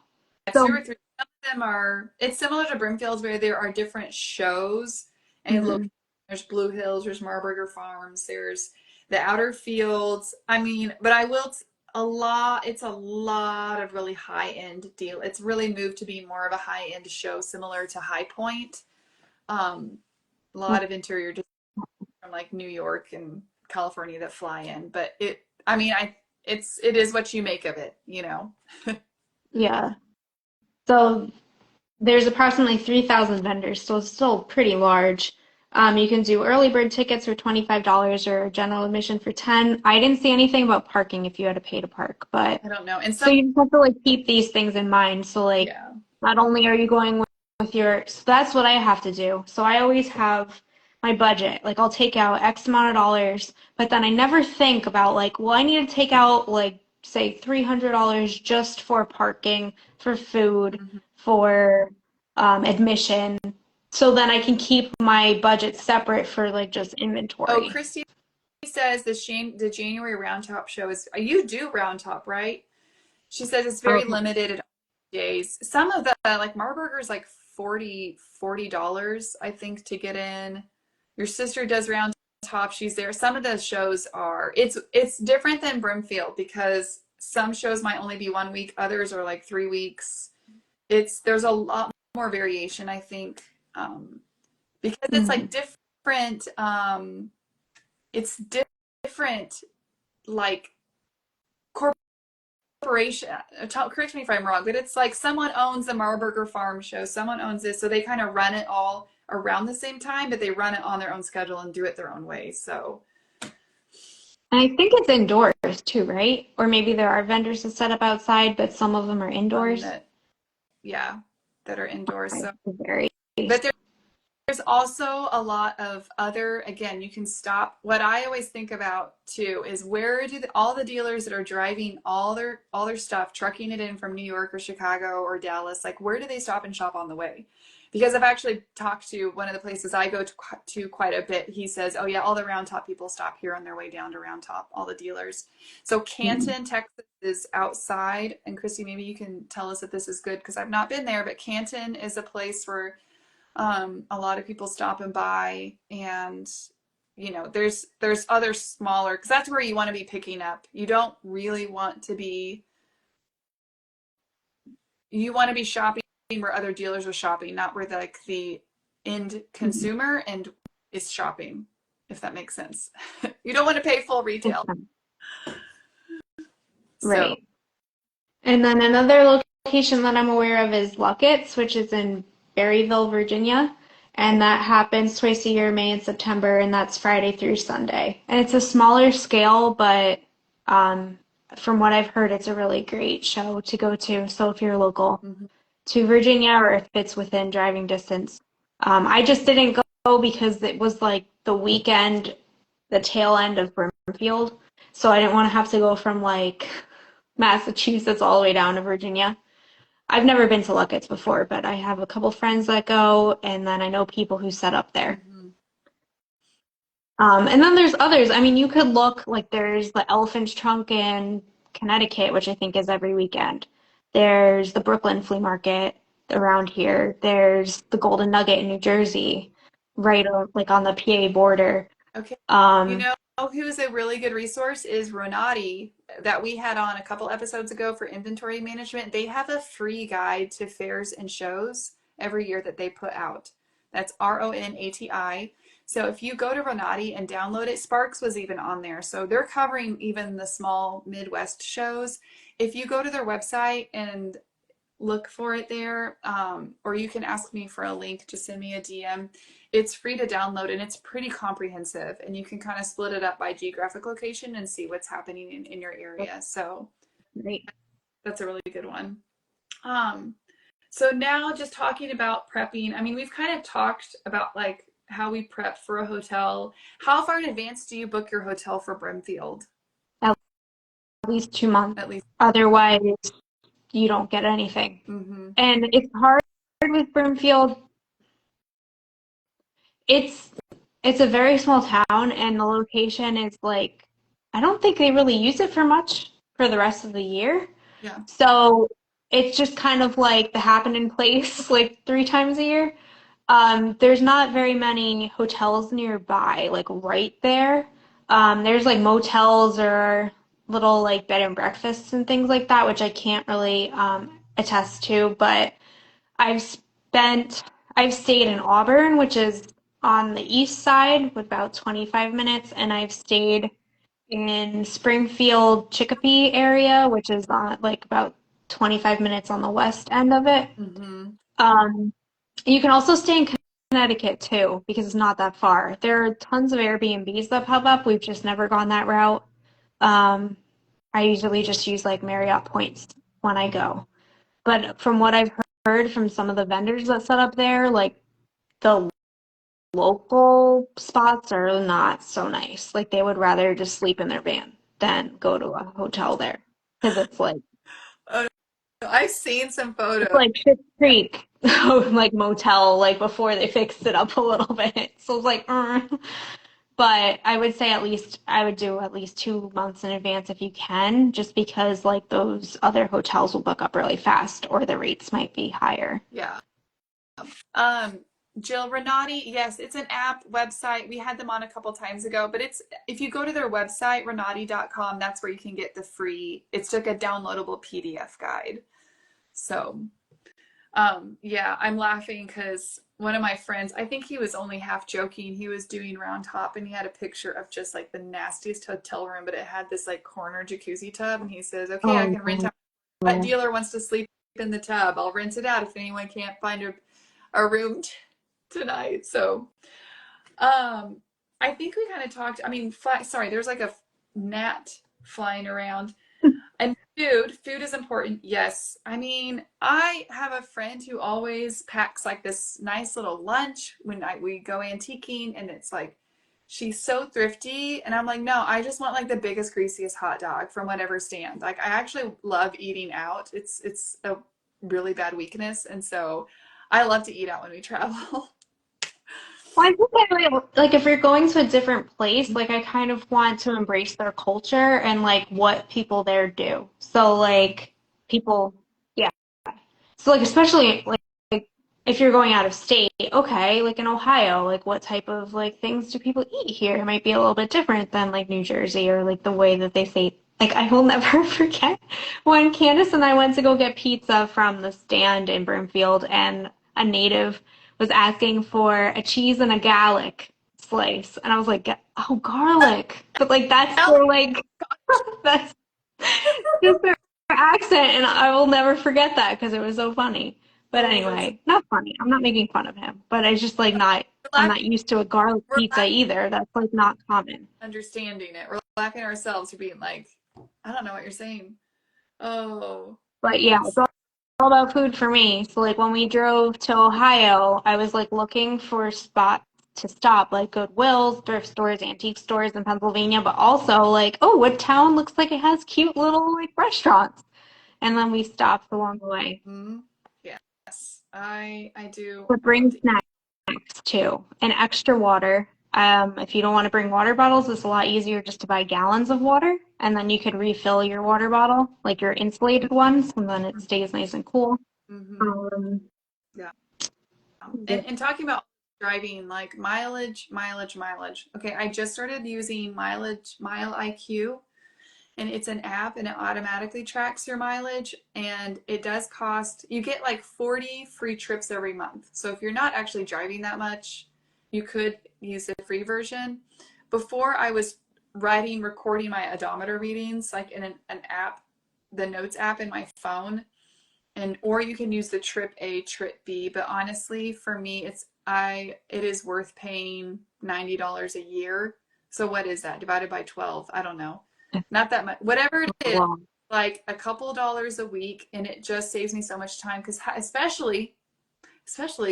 2 or 3. Some of them it's similar to Brimfield's where there are different shows and look. Mhm. There's Blue Hills, there's Marburger Farms, there's the Outer Fields. I mean, but I will it's a lot of really high end deal. It's really moved to be more of a high end show similar to High Point. A lot of interior just from like New York and California that fly in, but it is what you make of it. Yeah. So there's approximately 3,000 vendors, so it's still pretty large. You can do early bird tickets for $25 or general admission for 10. I didn't see anything about parking if you had to pay to park, but I don't know. And so some, you just have to like keep these things in mind. So like yeah. not only are you going with your, so that's what I have to do. So I always have my budget. Like I'll take out X amount of dollars, but then I never think about like, well, I need to take out like say $300 just for parking, for food, Mhm. for admission. So then I can keep my budget separate for like just Oh, inventory. Christy says the January Round Top show is, you do Round Top, right? She says it's very Okay. limited at days. Some of the, like Marburger's like $40, I think, to get in. Your sister does Round Top, she's there. Some of the shows are, it's different than Brimfield because some shows might only be 1 week, others are like 3 weeks. There's a lot more variation, I think, because it's like Mhm. different. It's different, like corporation. Correct me if I'm wrong, but it's like someone owns the Marburger Farm show, someone owns this, so they kind of run it all around the same time, but they run it on their own schedule and do it their own way. So, And I think it's indoors too, right? Or maybe there are vendors that set up outside, but some of them are indoors. that, yeah, that are indoors. Right. So, Very. but there's also a lot of other, again, you can stop. What I always think about too is where do all the dealers that are driving all their stuff, trucking it in from New York or Chicago or Dallas, like where do they stop and shop on the way? Because I've actually talked to one of the places I go to quite a bit. He says, "Oh yeah, all the Round Top people stop here on their way down to Round Top, all the dealers." So Mm. Canton, Texas is outside, and Christy, maybe you can tell us if this is good because I've not been there, but Canton is a place where a lot of people stopping by, and there's other smaller, because that's where you want to be picking up. You don't really want to be, you want to be shopping where other dealers are shopping, not where the end Mhm. consumer and is shopping, if that makes sense. You don't want to pay full retail. Okay. So Right. And then another location that I'm aware of is Luckett's, which is in Berryville, Virginia. And that happens twice a year, May and September, and that's Friday through Sunday. And it's a smaller scale, but um, from what I've heard, it's a really great show to go to. So if you're local mhm. to Virginia or if it's within driving distance. I just didn't go because it was like the weekend, the tail end of Brimfield. So I didn't want to have to go from like Massachusetts all the way down to Virginia. I've never been to Luckett's before, but I have a couple friends that go, and then I know people who set up there. Mhm. And then there's others. I mean, you could look like there's the Elephant's Trunk in Connecticut, which I think is every weekend. There's the Brooklyn Flea Market around here. There's the Golden Nugget in New Jersey, right like on the PA border. Okay. You Um, know who's a really good resource is Ronati, that we had on a couple episodes ago for inventory management. They have a free guide to fairs and shows every year that they put out. That's Ronati. So if you go to Ronati and download it, Sparks was even on there. So they're covering even the small Midwest shows. If you go to their website and look for it there, or you can ask me for a link, just send me a DM. It's free to download and it's pretty comprehensive, and you can kind of split it up by geographic location and see what's happening in your area. So right. that's a really good one. Um, so now just talking about prepping, I mean, we've kind of talked about like how we prep for a hotel. How far in advance do you book your hotel for Brimfield? At least 2 months. At least. Otherwise, you don't get anything. Mm-hmm. And it's hard with Brimfield. It's it's a very small town, and the location is like I don't think they really use it for much for the rest of the year. Yeah. So it's just kind of like the happening place like 3 times a year. There's not very many hotels nearby, like right there. There's like motels or little like bed and breakfasts and things like that, which I can't really attest to, but I've spent, I've stayed in Auburn, which is on the east side with about 25 minutes, and I've stayed in Springfield, Chicopee area, which is on like about 25 minutes on the west end of it. Mm-hmm. Um, you can also stay in Connecticut too, because it's not that far. There are tons of Airbnbs that pop up. We've just never gone that route. Um, I usually just use like Marriott points when I go. But from what I've heard from some of the vendors that set up there, like the local spots are not so nice. Like they would rather just sleep in their van than go to a hotel there because Oh, no, I've seen some it's photos. like Schitt's Creek, like motel, like before they fixed it up a little bit. So it's like, but I would say at least I would do at least 2 months in advance if you can, just because like those other hotels will book up really fast or the rates might be higher. Yeah. Um, Jill, Renati, yes, it's an app website. We had them on a couple times ago, but it's if you go to their website, renati.com, that's where you can get the free, it's like a downloadable PDF guide. So, yeah, I'm laughing because one of my friends, I think he was only half joking. He was doing Round Top and he had a picture of just like the nastiest hotel room, but it had this like corner jacuzzi tub. And he says, okay, I can rent Oh, out. That dealer wants to sleep in the tub. I'll rent it out if anyone can't find a room tonight. So, um, I think we kind of talked. I mean, sorry, there's like a gnat flying around. And food is important. Yes. I mean, I have a friend who always packs like this nice little lunch when we go antiquing, and it's like she's so thrifty. And I'm like, no, I just want like the biggest, greasiest hot dog from whatever stand. Like, I actually love eating out. It's a really bad weakness, and so I love to eat out when we travel. well, I think like if you're going to a different place, like I kind of want to embrace their culture and like what people there do. So like people, yeah. So like especially like if you're going out of state, okay, like in Ohio, like what type of like things do people eat here? It might be a little bit different than like New Jersey or like the way that they say. Like I will never forget when Candace and I went to go get pizza from the stand in Brimfield, and a native was asking for a cheese and a garlic slice, and I was like, "Oh, garlic!" But like that's Alex, their like that's just their accent, and I will never forget that because it was so funny. But oh, that's anyway, not funny. I'm not making fun of him, but I just like not. we're I'm laughing, not used to a garlic we're pizza laughing either. That's like not common. understanding it. We're laughing ourselves for being like, I don't know what you're saying. Oh, But yeah, it's that's all about food for me. So like when we drove to Ohio, I was like looking for spots to stop, like Goodwills, thrift stores, antique stores in Pennsylvania, but also like, oh, what town looks like it has cute little like restaurants? And then we stopped along the way. mm, yes. I do. But I love bring to eat. snacks too and extra water. If you don't want to bring water bottles, it's a lot easier just to buy gallons of water, and then you could refill your water bottle, like your insulated ones, and then it stays nice and cool. Mm-hmm. Um, Yeah. yeah. And talking about driving, like mileage. Okay, I just started using Mile IQ, and it's an app and it automatically tracks your mileage, and it does cost, you get like 40 free trips every month. So if you're not actually driving that much, you could use the free version. Before I was recording my odometer readings like in an app, the notes app in my phone, and or you can use the trip A, trip B. But honestly, for me, it is worth paying $90 a year. So what is that divided by 12? I don't know. Not that much. Whatever it is, Wow. like a couple dollars a week, and it just saves me so much time. Because especially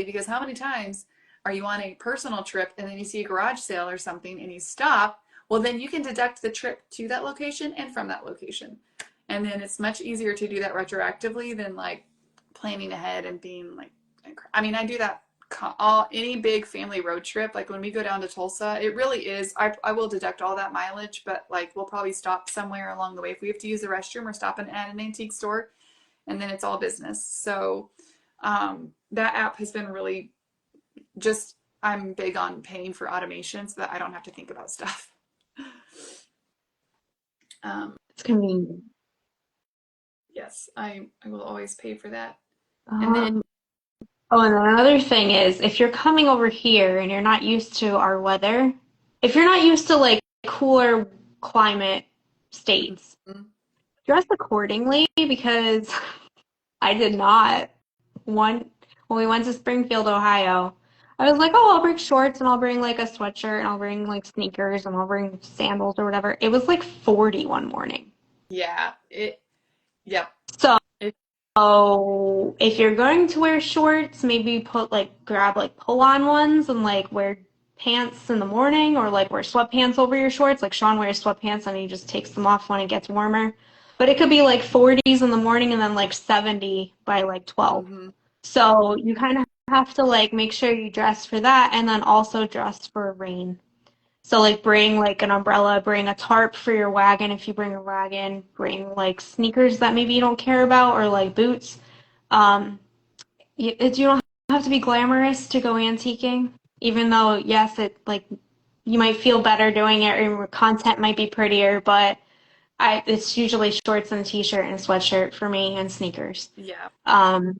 because how many times are you on a personal trip and then you see a garage sale or something and you stop? Well, then you can deduct the trip to that location and from that location. And then it's much easier to do that retroactively than like planning ahead and being like, I mean, I do that any big family road trip. Like when we go down to Tulsa, it really is. I will deduct all that mileage, but like we'll probably stop somewhere along the way. If we have to use the restroom, or stop at an antique store, and then it's all business. So that app has been really just, I'm big on paying for automation so that I don't have to think about stuff. Um, It's convenient. yes, I will always pay for that. And then, Um, oh, and then another thing is if you're coming over here and you're not used to our weather, if you're not used to like cooler climate states, mhm. dress accordingly because I did not. One, when we went to Springfield, Ohio, I was like, oh, I'll bring shorts and I'll bring like a sweatshirt and I'll bring like sneakers and I'll bring sandals or whatever. It was like 40 one morning. Yeah. Yep. So It, if you're going to wear shorts, maybe grab like pull-on ones and like wear pants in the morning or like wear sweatpants over your shorts. Like Sean wears sweatpants and he just takes them off when it gets warmer. But it could be like 40s in the morning and then like 70 by like 12. hmm So you kind of have to like make sure you dress for that and then also dress for rain. So like bring like an umbrella, bring a tarp for your wagon if you bring a wagon, bring like sneakers that maybe you don't care about or like boots. Um, you don't have to be glamorous to go antiquing, even though yes, it like you might feel better doing it or your content might be prettier, but it's usually shorts and a t-shirt and a sweatshirt for me and sneakers. Yeah. Um,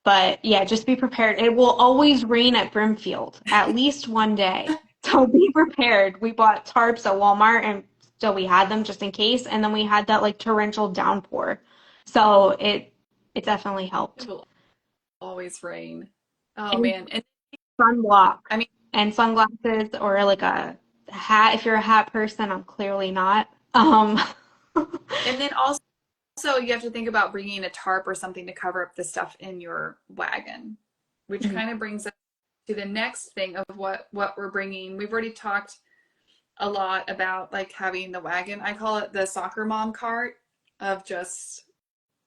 but yeah, just be prepared. It will always rain at Brimfield at least one day. So be prepared. We bought tarps at Walmart and so we had them just in case. And then we had that like torrential downpour. So it definitely It helped. will always rain. Oh And man. And sunblock I mean, and sunglasses or like a hat. If you're a hat person, I'm clearly not. and then also you have to think about bringing a tarp or something to cover up the stuff in your wagon, which kind of brings us to the next thing of what we're bringing. We've already talked a lot about like having the wagon. I call it the soccer mom cart of just,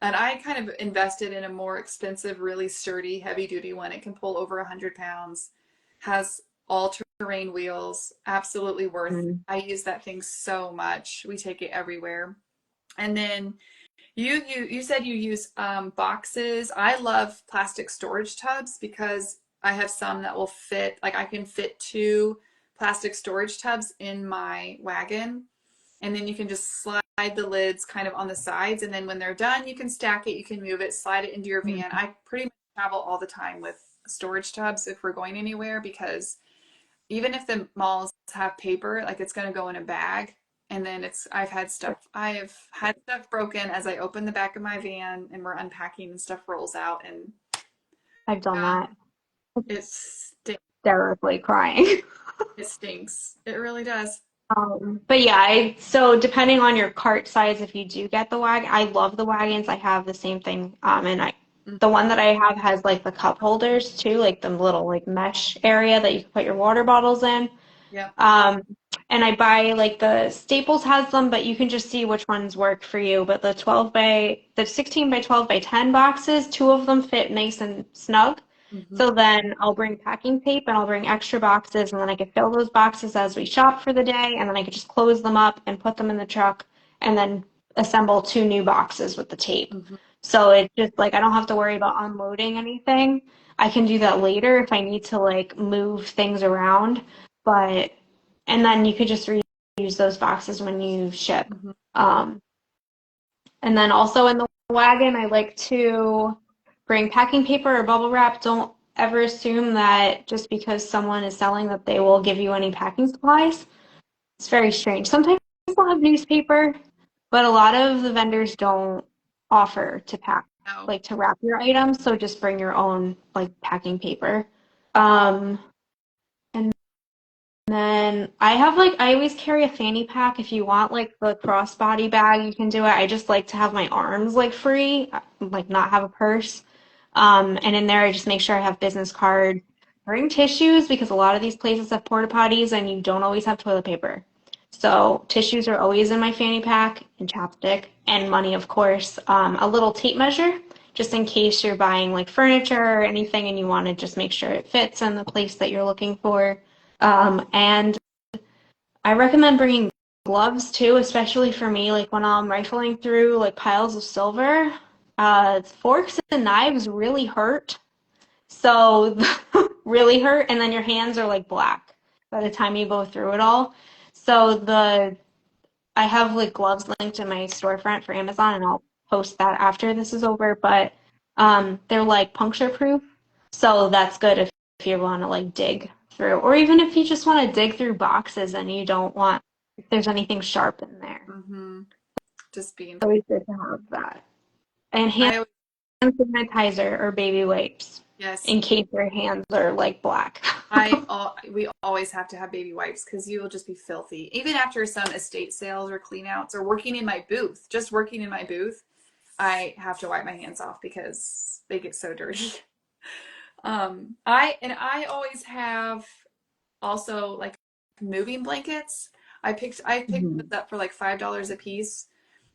and I kind of invested in a more expensive, really sturdy, heavy duty one. It can pull over 100 pounds, has all terrain wheels, absolutely worth. Mhm. I use that thing so much. We take it everywhere. And then you said you use boxes. I love plastic storage tubs because I have some that will fit. Like I can fit two plastic storage tubs in my wagon, and then you can just slide the lids kind of on the sides, and then when they're done, you can stack it. You can move it, slide it into your van. I pretty much travel all the time with storage tubs if we're going anywhere because even if the malls have paper, like it's going to go in a bag. And then I have had stuff broken as I open the back of my van and we're unpacking and stuff rolls out. And I've done yeah, that. it stinks. Hysterically crying. It stinks. It really does. But yeah, so depending on your cart size, if you do get the wagon, I love the wagons. I have the same thing. The one that I have has like the cup holders too, like the little like mesh area that you can put your water bottles in. Yeah. Um, and I buy like the Staples has them, but you can just see which ones work for you. But the 16 by 12 by 10 boxes, two of them fit nice and snug. hmm So then I'll bring packing tape and I'll bring extra boxes and then I can fill those boxes as we shop for the day and then I could just close them up and put them in the truck and then assemble two new boxes with the tape. hmm So it's just like I don't have to worry about unloading anything. I can do that later if I need to like move things around, but and then you could just reuse those boxes when you ship. hmm Um, and then also in the wagon, I like to bring packing paper or bubble wrap. Don't ever assume that just because someone is selling that they will give you any packing supplies. It's very strange. Sometimes they'll have newspaper, but a lot of the vendors don't offer to pack, No. like to wrap your items. So just bring your own like packing paper. Um, and then I always carry a fanny pack if you want like the crossbody bag, you can do it. I just like to have my arms like free, like not have a purse. And in there I just make sure I have business card. Bring tissues because a lot of these places have porta potties and you don't always have toilet paper. So tissues are always in my fanny pack and chapstick and money, of course. A little tape measure just in case you're buying like furniture or anything and you want to just make sure it fits in the place that you're looking for. And I recommend bringing gloves too, especially for me, like when I'm rifling through like piles of silver. Forks and knives really hurt. So really hurt, and then your hands are like black by the time you go through it all. So I have like gloves linked in my storefront for Amazon, and I'll post that after this is over. But they're like puncture proof, so that's good if you want to like dig through, or even if you just want to dig through boxes and you don't want if there's anything sharp in there. hmm Just being, It's always good to have that. And hand I sanitizer or baby wipes yes, in case your hands are like black. We always have to have baby wipes because you will just be filthy. Even after some estate sales or clean outs or working in my booth, just working in my booth, I have to wipe my hands off because they get so dirty. I always have also like moving blankets. I picked Mhm. those up for like $5 a piece,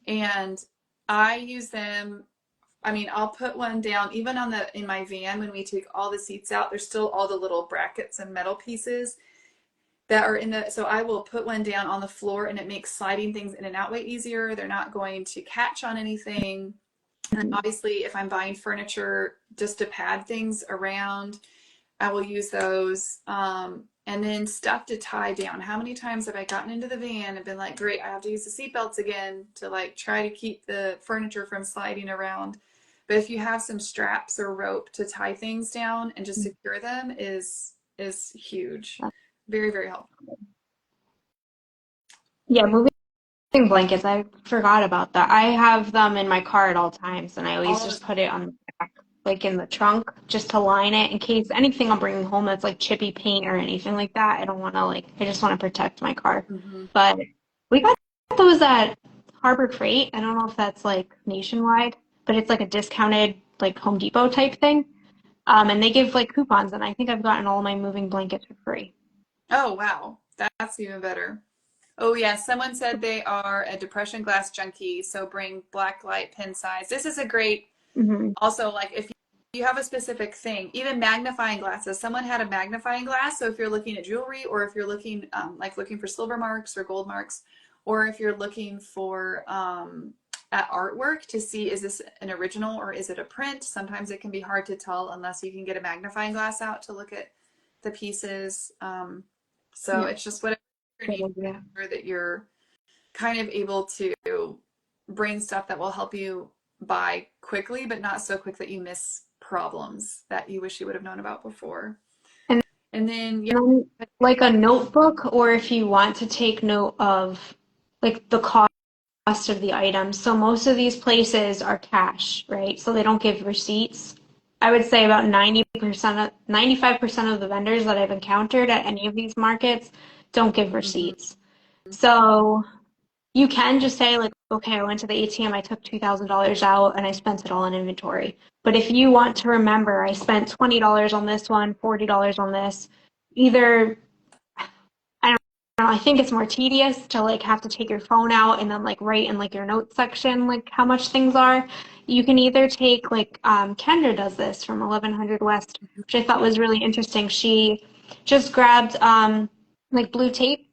and I use them. I mean, I'll put one down even on the in my van when we take all the seats out. There's still all the little brackets and metal pieces that are in the. So I will put one down on the floor, and it makes sliding things in and out way easier. They're not going to catch on anything. And obviously, if I'm buying furniture just to pad things around, I will use those. And then stuff to tie down. How many times have I gotten into the van and been like, great, I have to use the seatbelts again to like try to keep the furniture from sliding around. But if you have some straps or rope to tie things down and just secure them is huge. Very, very helpful. Yeah, moving blankets. I forgot about that. I have them in my car at all times, and I always All the just put it on the back, like in the trunk, just to line it in case anything I'm bringing home that's like chippy paint or anything like that. I don't want to like. I just want to protect my car. Mhm. But we got those at Harbor Freight. I don't know if that's like nationwide, but it's like a discounted like Home Depot type thing. And they give like coupons, and I think I've gotten all my moving blankets for free. Oh, wow. That's even better. Oh, yeah. Someone said they are a depression glass junkie, so bring black light pen size. This is a great, Hmm. also, like if you have a specific thing, even magnifying glasses. Someone had a magnifying glass, so if you're looking at jewelry or if you're looking like looking for silver marks or gold marks, or if you're looking for at artwork to see is this an original or is it a print? Sometimes it can be hard to tell unless you can get a magnifying glass out to look at the pieces. So Yeah, it's just whatever you good need to make idea. sure that you're kind of able to bring stuff that will help you buy quickly, but not so quick that you miss problems that you wish you would have known about before. And And then, yeah, then like a notebook, or if you want to take note of like the cost of the items. So most of these places are cash, right? So they don't give receipts. I would say about 95% of the vendors that I've encountered at any of these markets don't give mhm. receipts. So you can just say like, okay, I went to the ATM, I took $2,000 out and I spent it all in inventory. But if you want to remember, I spent $20 on this one, $40 on this, either I don't know, I think it's more tedious to like have to take your phone out and then like write in like your notes section like how much things are. You can either take like Kendra does this from 1100 West, which I thought was really interesting. She just grabbed like blue tape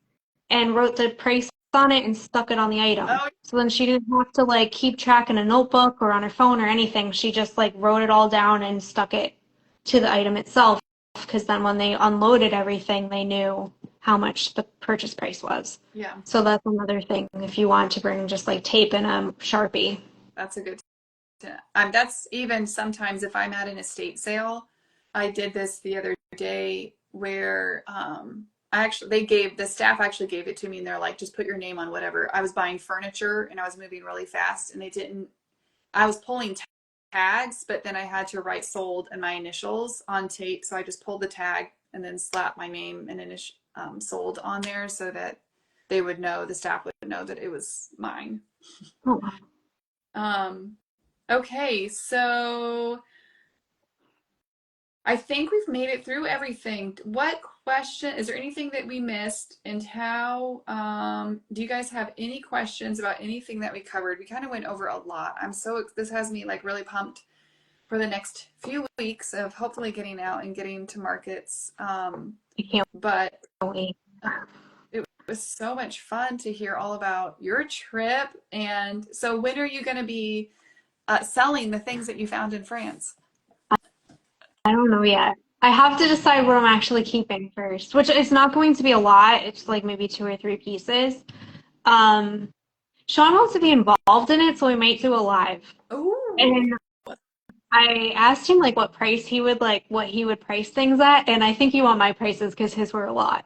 and wrote the price on it and stuck it on the item. Oh, So then she didn't have to like keep track in a notebook or on her phone or anything. She just like wrote it all down and stuck it to the item itself because then when they unloaded everything, they knew how much the purchase price was. yeah, So that's another thing if you want to bring just like tape and a Sharpie. that's a good that's even sometimes if I'm at an estate sale. I did this the other day where I actually they gave the staff actually gave it to me and they're like, just put your name on whatever. I was buying furniture and I was moving really fast and they didn't. I was pulling tags, but then I had to write sold and my initials on tape, so I just pulled the tag and then slapped my name and initial sold on there so that they would know the staff would know that it was mine. Oh, Um, Okay, so I think we've made it through everything. What question, is there anything that we missed? And how, do you guys have any questions about anything that we covered? We kind of went over a lot. This has me like really pumped for the next few weeks of hopefully getting out and getting to markets. I can't But wait. it was so much fun to hear all about your trip. And so when are you going to be selling the things that you found in France? I don't know yet. I have to decide what I'm actually keeping first, which is not going to be a lot. It's like maybe two or three pieces. Um, Sean wants to be involved in it, so we might do a live. Ooh. And I asked him like what he would price things at, and I think you want my prices because his were a lot.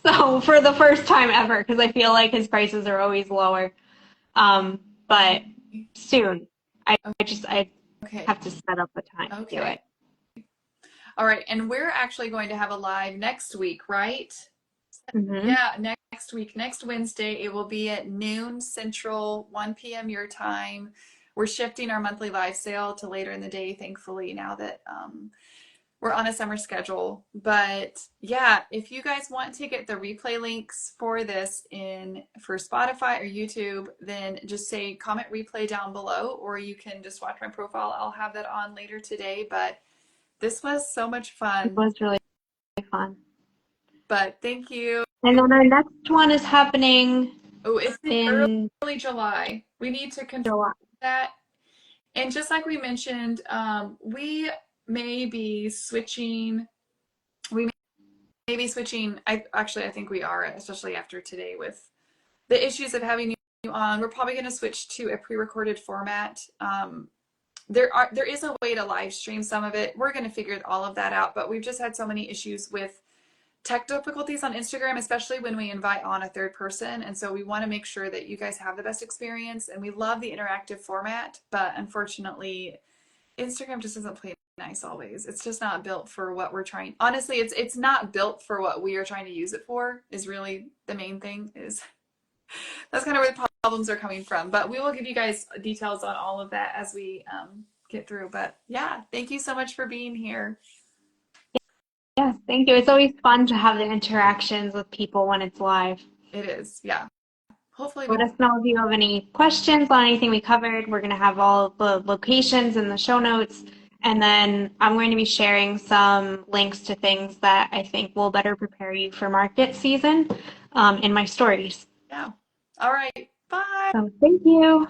So for the first time ever, because I feel like his prices are always lower. But soon. I just I Okay. have to set up the time to do Okay. it. All right, and we're actually going to have a live next week, right? Hmm. Yeah, next week, next Wednesday, it will be at noon Central, 1 p.m. your time. We're shifting our monthly live sale to later in the day, thankfully, now that we're on a summer schedule. But yeah, if you guys want to get the replay links for this in for Spotify or YouTube, then just say comment replay down below, or you can just watch my profile. I'll have that on later today. But this was so much It fun. was really fun. But thank you. And then our next one is happening Oh, it's in in early July. We need to confirm July. that. And just like we mentioned, we may be switching. We may be switching. I think we are, especially after today with the issues of having you on. We're probably going to switch to a pre-recorded format. There is a way to live stream some of it. We're going to figure all of that out, but we've just had so many issues with tech difficulties on Instagram, especially when we invite on a third person. And so we want to make sure that you guys have the best experience. And we love the interactive format, but unfortunately, Instagram just doesn't play nice always. It's just not built for what we're trying. Honestly, it's not built for what we are trying to use it for. Is really the main thing. Is that's kind of where the problems are coming from. But we will give you guys details on all of that as we get through. But yeah, thank you so much for being here. Yes, thank you. It's always fun to have the interactions with people when it's live. It is, yeah. Hopefully we Let us know if you have any questions on anything we covered. We're going to have all the locations in the show notes. And then I'm going to be sharing some links to things that I think will better prepare you for market season in my stories. yeah. All right. Bye. So thank you.